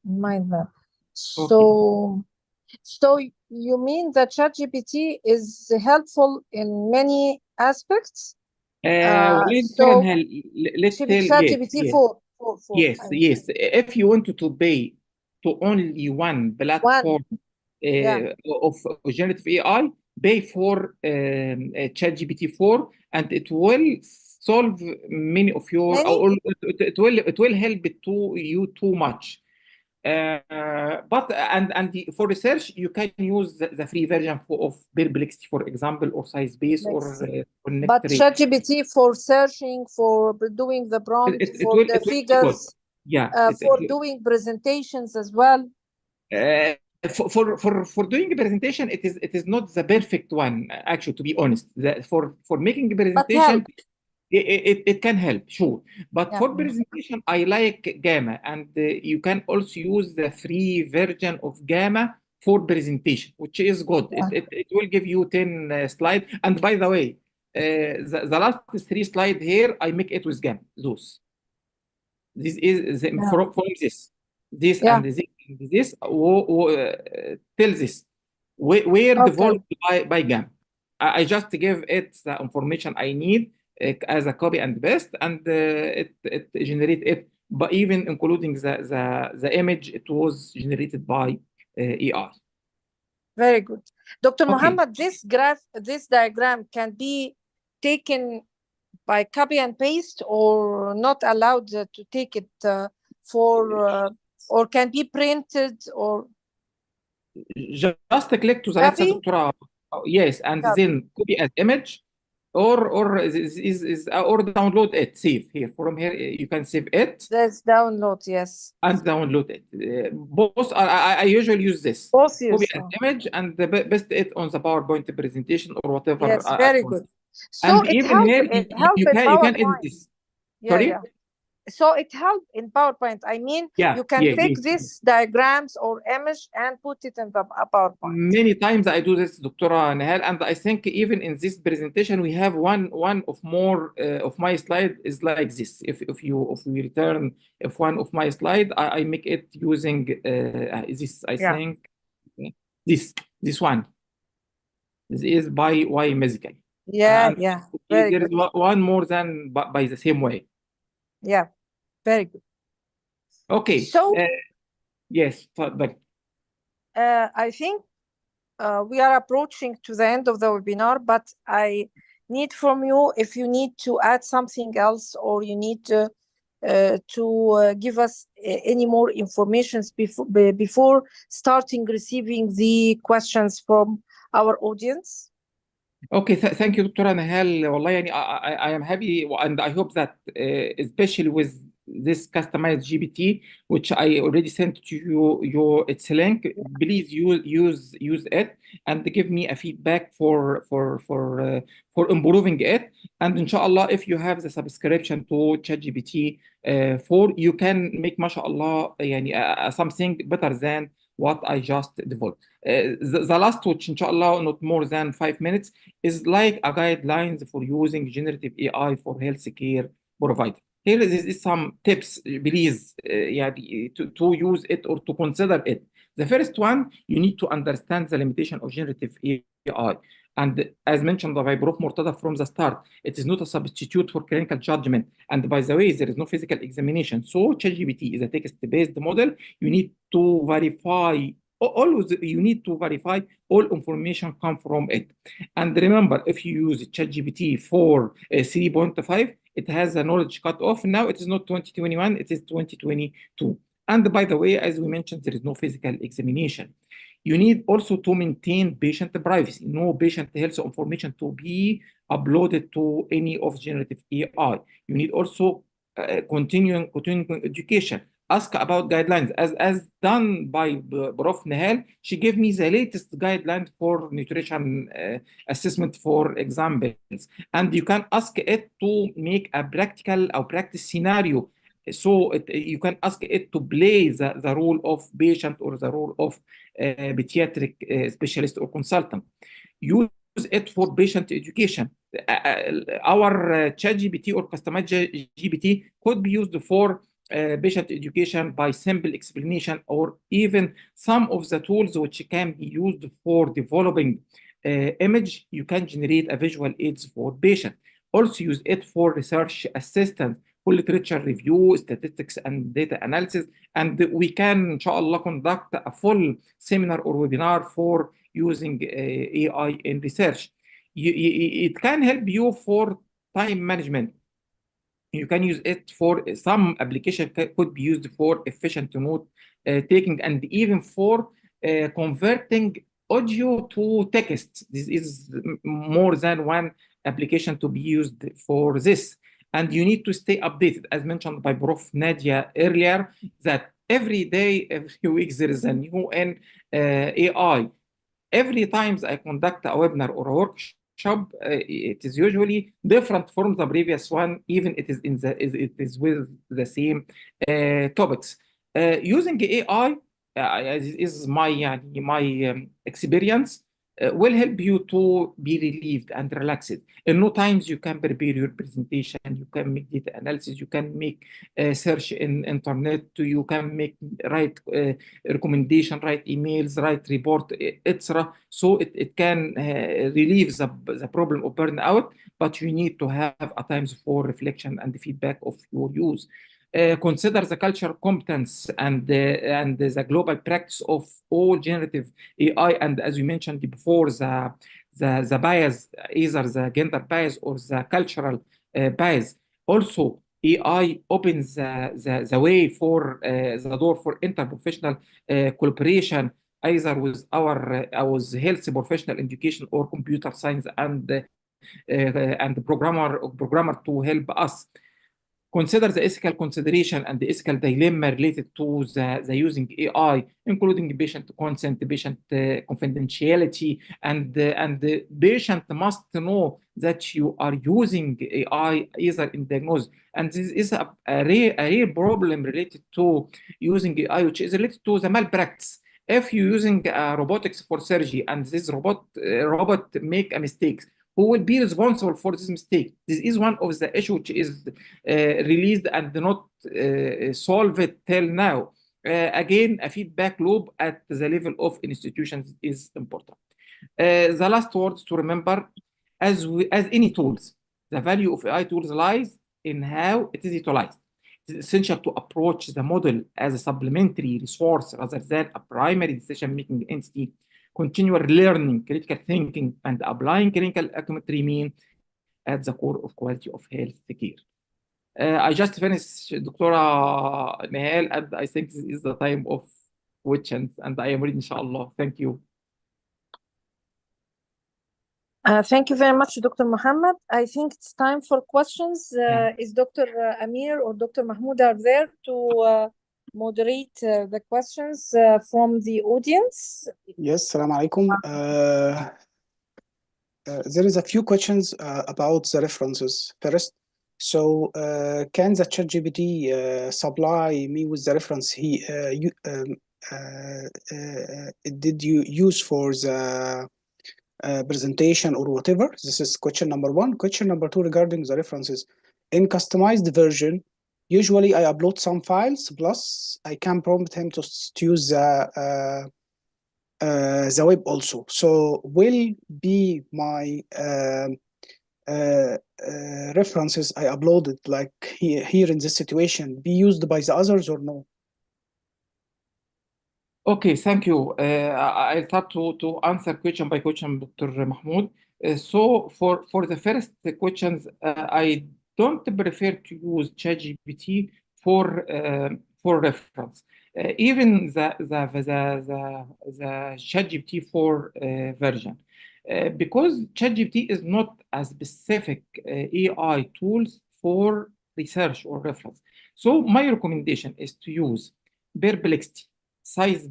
Mind map. So you mean that ChatGPT is helpful in many aspects? Let's tell ChatGPT 4. Yes. If you wanted to pay to only one platform of generative AI, pay for ChatGPT 4, and it will solve many of your. It will help you too much. But for research, you can use the free version of Perplexity, for example, or SciSpace, or but ChatGPT for searching, for doing the prompt, for the figures, for doing presentations as well. For doing a presentation, it is not the perfect one, actually, to be honest. For making a presentation, it can help, sure. But for presentation, I like Gamma, and you can also use the free version of Gamma for presentation, which is good. It will give you 10 slides. And by the way, the last 3 slides here, I make it with Gamma. Those. This is from this and this tells this where developed by Gamma. I just give it the information I need as a copy and paste, and it generate it, but even including the image, it was generated by AI. Very good, Dr. Muhammad. This diagram can be taken by copy and paste, or not allowed to take it or can be printed, or just click to the right side, Dr. Yes, and then copy as image. Or download it, save here. From here, you can save it. Let's download, and download it. Both I usually use this. Copy an image and paste it on the PowerPoint presentation or whatever. Yes, very good. So and it even here, you can edit this. Sorry? So it helps in PowerPoint. I mean, you can take these diagrams or image and put it in the PowerPoint. Many times I do this, Dr. Nihal, and I think even in this presentation we have one of more of my slide is like this. If we return one of my slide, I make it using this. I think this one. This is by Y-Medical. There is one more than by the same way. Very good. Okay. So yes, but I think we are approaching to the end of the webinar, but I need from you, if you need to add something else, or you need to give us any more information before starting receiving the questions from our audience. Okay, thank you, Dr. Nahal. والله يعني I am happy and I hope that especially with this customized GPT, which I already sent to you its link, please use it and give me a feedback for improving it. And inshallah, if you have the subscription to ChatGPT 4, you can make mashallah يعني something better than what I just developed. The last, which inshallah not more than 5 minutes, is like a guidelines for using generative AI for healthcare provider. Here is some tips, please, يعني to use it or to consider it. The first one, you need to understand the limitation of generative AI. And as mentioned by Prof. Mortada from the start, it is not a substitute for clinical judgment. And by the way, there is no physical examination. So ChatGPT is a text-based model. You need to verify, always you need to verify all information come from it. And remember, if you use ChatGPT for 3.5, it has a knowledge cutoff. Now it is not 2021, it is 2022. And by the way, as we mentioned, there is no physical examination. You need also to maintain patient privacy. No patient health information to be uploaded to any of generative AI. You need also continuing education. Ask about guidelines as done by Prof. Nahal. She gave me the latest guidelines for nutrition assessment, for examples, and you can ask it to make a practical or practice scenario. So you can ask it to play the role of patient or the role of pediatric specialist or consultant. Use it for patient education. Our ChatGPT or customized GPT could be used for patient education by simple explanation, or even some of the tools which can be used for developing image. You can generate a visual aids for patient. Also use it for research assistance, for literature review, statistics and data analysis. And we can, inshallah, conduct a full seminar or webinar for using AI in research. It can help you for time management. You can use it for some application could be used for efficient note taking, and even for converting audio to text. This is more than one application to be used for this. And you need to stay updated, as mentioned by Prof. Nadia earlier, that every day, every week, there is a new AI. Every time I conduct a webinar or a workshop, it is usually different from the previous one, even it is with the same topics. Using AI, is my experience, will help you to be relieved and relaxed. In no times you can prepare your presentation, you can make data analysis, you can make search in internet, you can write recommendation, write emails, write report, etc. So it can relieve the problem of burnout, but you need to have a times for reflection and feedback of your use. Consider the cultural competence and the global practice of all generative AI, and as we mentioned before, the bias, either the gender bias or the cultural bias. Also, AI opens the way for the door for interprofessional collaboration, either with our health professional education or computer science and programmer to help us. Consider the ethical consideration and the ethical dilemma related to the using AI, including patient consent, patient confidentiality, and the patient must know that you are using AI either in diagnosis. And this is a real problem related to using AI, which is related to the malpractice. If you're using robotics for surgery and this robot make a mistake, who will be responsible for this mistake? This is one of the issues which is released and not solved till now. Again, a feedback loop at the level of institutions is important. The last words to remember, as any tools, the value of AI tools lies in how it is utilized. It is essential to approach the model as a supplementary resource rather than a primary decision-making entity. Continual learning, critical thinking, and applying clinical acumen remain at the core of quality of health care. I just finished, Dr. Nahal, and I think this is the time of questions, and I am ready, inshallah. Thank you. Thank you very much, Dr. Muhammad. I think it's time for questions. Yeah. Is Dr. Amir or Dr. Mahmoud are there to moderate the questions from the audience? Yes, salam alaikum. There is a few questions about the references. First, so can the ChatGPT supply me with the reference did you use for the presentation or whatever? This is question number one. Question number two regarding the references. In customized version, usually I upload some files, plus I can prompt him to use the web also. So will be my references I uploaded like here in this situation be used by the others or no? Okay, thank you. I'll start to answer question by question, Dr. Mahmoud. So for the first questions, I don't prefer to use ChatGPT for reference. Even the ChatGPT 4 version, because ChatGPT is not a specific AI tools for research or reference. So my recommendation is to use Perplexity, Size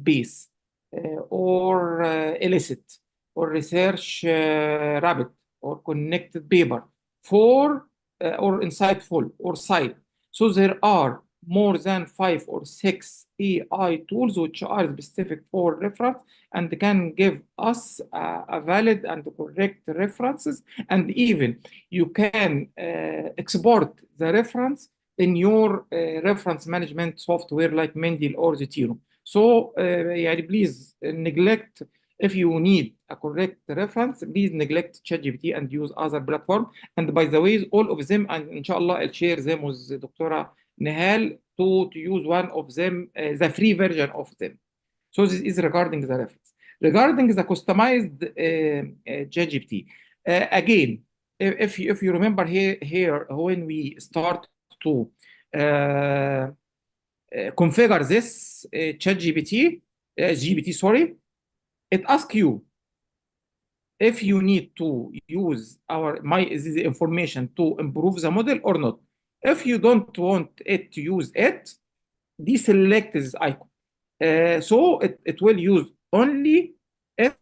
or Elicit, or Research Rabbit, or Connected Paper for or Insightful or Site. So there are more than 5 or 6 AI tools which are specific for reference and can give us a valid and correct references, and even you can export the reference in your reference management software like Mendel or Zotero. So please neglect, if you need a correct reference, please neglect ChatGPT and use other platform. And by the way, all of them, and inshallah I'll share them with Dr. Nihal to use one of them, the free version of them. So this is regarding the reference. Regarding the customized ChatGPT, again, if you remember here when we start to configure this ChatGPT, GPT, it asks you if you need to use this information to improve the model or not. If you don't want it to use it, deselect this icon. So it will use only it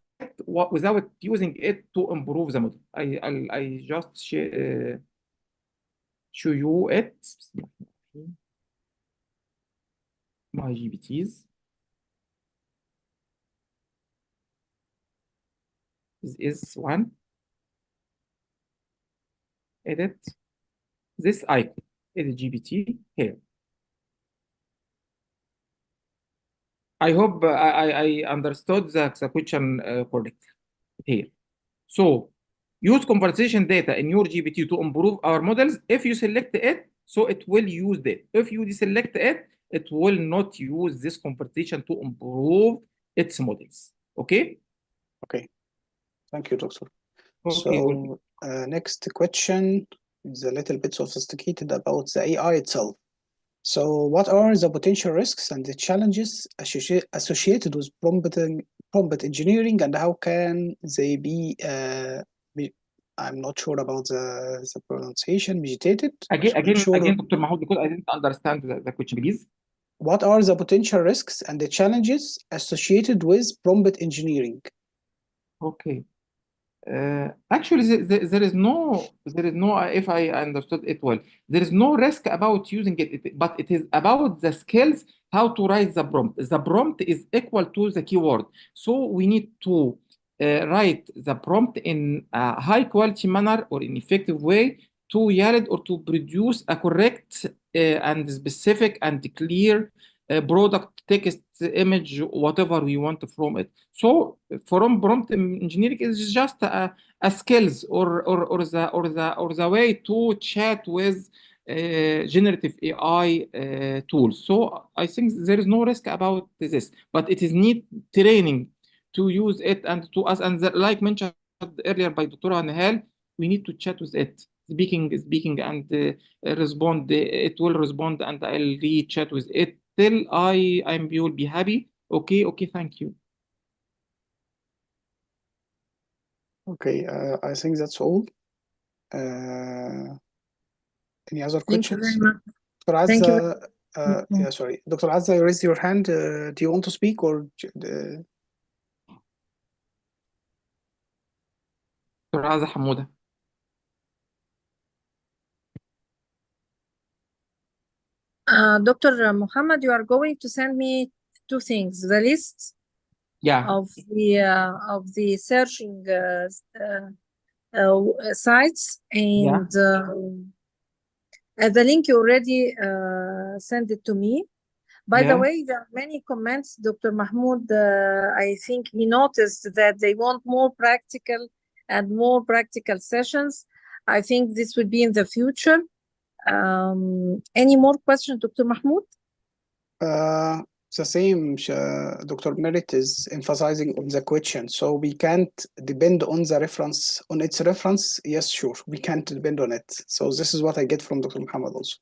without using it to improve the model. I just show you it. My GPTs. This is one. Edit this icon. Edit GPT here. I hope I understood the question correctly here. So use conversation data in your GPT to improve our models. If you select it, so it will use it. If you deselect it, it will not use this conversation to improve its models. Okay? Okay. Thank you, Doctor. Okay. So next question is a little bit sophisticated about the AI itself. So what are the potential risks and the challenges associated with prompt engineering, and how can they be, I'm not sure about the pronunciation, mitigated? Again, Dr. Mahmoud, because I didn't understand the question, please. What are the potential risks and the challenges associated with prompt engineering? Okay. Actually, there is no, if I understood it well, there is no risk about using it, but it is about the skills, how to write the prompt. The prompt is equal to the keyword. So we need to write the prompt in a high quality manner or in effective way to yield or to produce a correct and specific and clear product, text, image, whatever we want from it. So from prompt engineering is just a skills or the way to chat with generative AI tools. So I think there is no risk about this, but it is need training to use it and to us. And like mentioned earlier by Dr. Nihal, we need to chat with it, speaking and respond. It will respond, and I'll re-chat with it till I will be happy. Okay, thank you. Okay, I think that's all. Any other Thank you very questions? much. Dr. Thank you. Azza, yeah, sorry. Dr. Azza, you raised your hand. Do you want to speak or? دكتور عزة حمودة. Dr. Muhammad, you are going to send me two things: the list Yeah. of the searching sites and the link you already sent it to me. By the way, there are many comments, Dr. Mahmoud. I think he noticed that they want more practical and more practical sessions. I think this will be in the future. Any more questions, Dr. Mahmoud? The same, Dr. Merit is emphasizing on the question. So we can't depend on the reference, on its reference. Yes, sure, we can't depend on it. So this is what I get from Dr. Muhammad also.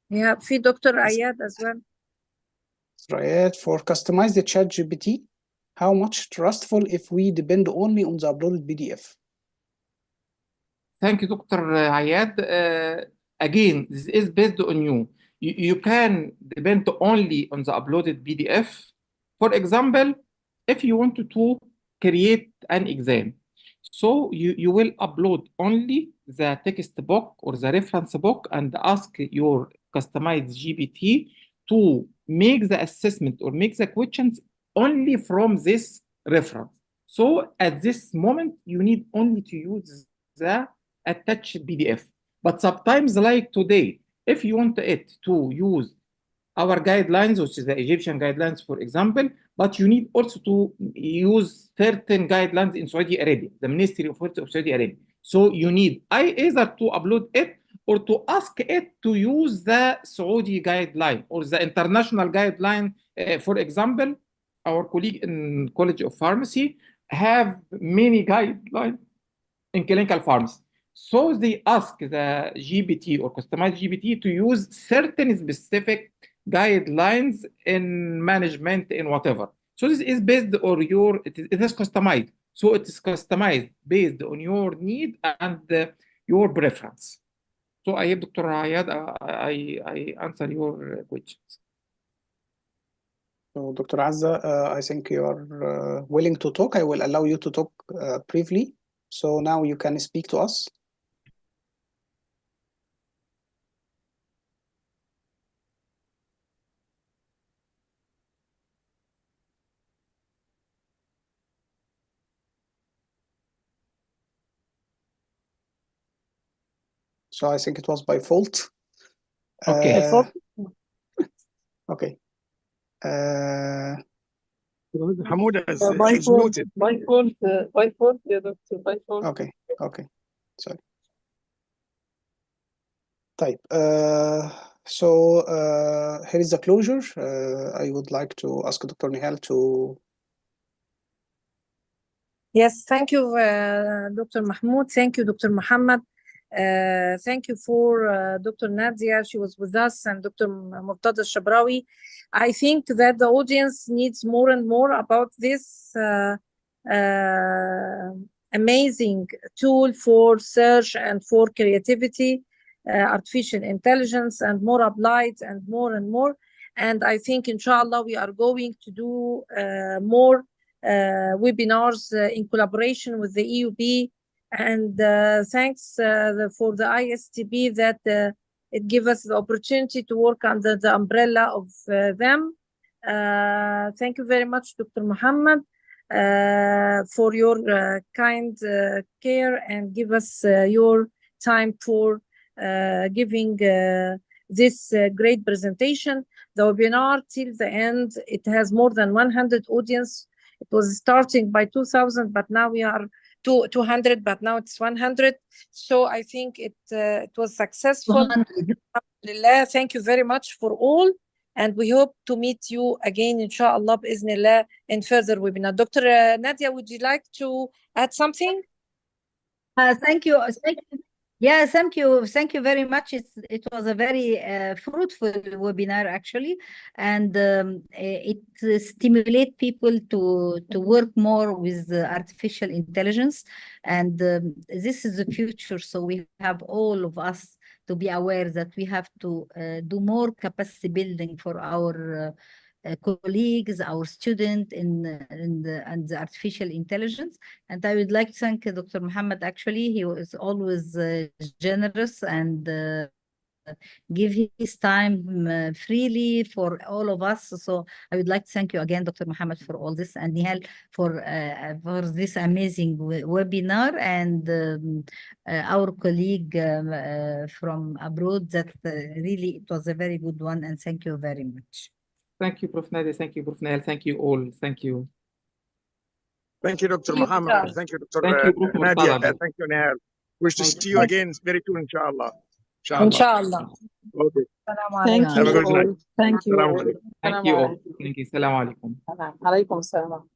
Yeah, for Dr. Ayad as well. Right, for customize the ChatGPT, how much trustful if we depend only on the uploaded PDF? Thank you, Dr. Ayad. Again, this is based on you. You can depend only on the uploaded PDF. For example, if you want to create an exam, so you will upload only the textbook or the reference book and ask your customized GPT to make the assessment or make the questions only from this reference. So at this moment, you need only to use the attached PDF. But sometimes, like today, if you want it to use our guidelines, which is the Egyptian guidelines, for example, but you need also to use certain guidelines in Saudi Arabia, the Ministry of Health of Saudi Arabia. So you need either to upload it or to ask it to use the Saudi guideline or the international guideline. For example, our colleague in College of Pharmacy have many guidelines in clinical pharmacy. So they ask the GPT or customized GPT to use certain specific guidelines in management in whatever. So this is based on it is customized. So it is customized based on your need and your preference. So I hope, Dr. Ayad, I answer your questions. So Dr. Azza, I think you are willing to talk. I will allow you to talk briefly. So now you can speak to us. So I think it was by fault. Okay. Okay. Mahmoud is muted. By fault, yeah, Doctor, by fault. Okay. Sorry. Type. So here is the closure. I would like to ask Dr. Nihal to. Yes, thank you, Dr. Mahmoud. Thank you, Dr. Muhammad. Thank you for Dr. Nadia. She was with us, and Dr. Mortada Hf El-Shabrawi. I think that the audience needs more and more about this amazing tool for search and for creativity, artificial intelligence, and more applied and more and more. And I think, inshallah, we are going to do more webinars in collaboration with the EUB, and thanks for the ISTB that it gives us the opportunity to work under the umbrella of them. Thank you very much, Dr. Muhammad, for your kind care and give us your time for giving this great presentation. The webinar till the end, it has more than 100 audience. It was starting by 2000, but now we are 200, but now it's 100. So I think it was successful. Alhamdulillah. Thank you very much for all. And we hope to meet you again, inshallah, bi'Iznillah, in further webinar. Dr. Nadia, would you like to add something? Thank you. Yeah, thank you. Thank you very much. It was a very fruitful webinar, actually, and it stimulates people to work more with artificial intelligence. And this is the future. So we have all of us to be aware that we have to do more capacity building for our colleagues, our students in the artificial intelligence. And I would like to thank Dr. Muhammad. Actually, he was always generous and give his time freely for all of us. So I would like to thank you again, Dr. Muhammad, for all this, and Nihal for this amazing webinar, and our colleague from abroad, that really it was a very good one, and thank you very much. Thank you, Prof. Nadia. Thank you, Prof. Nail. Thank you all. Thank you. Thank you, Dr. Muhammad. Thank you, Dr. Thank you, Prof. Nadia. Mortada. Thank you, Nihal. Wish to Thank see you again very soon, inshallah. Inshallah. Okay. Thank Have a good night. you. Thank you. Assalamu alaikum. Thank you all. Thank you. Assalamu alaikum. Alaikum salam.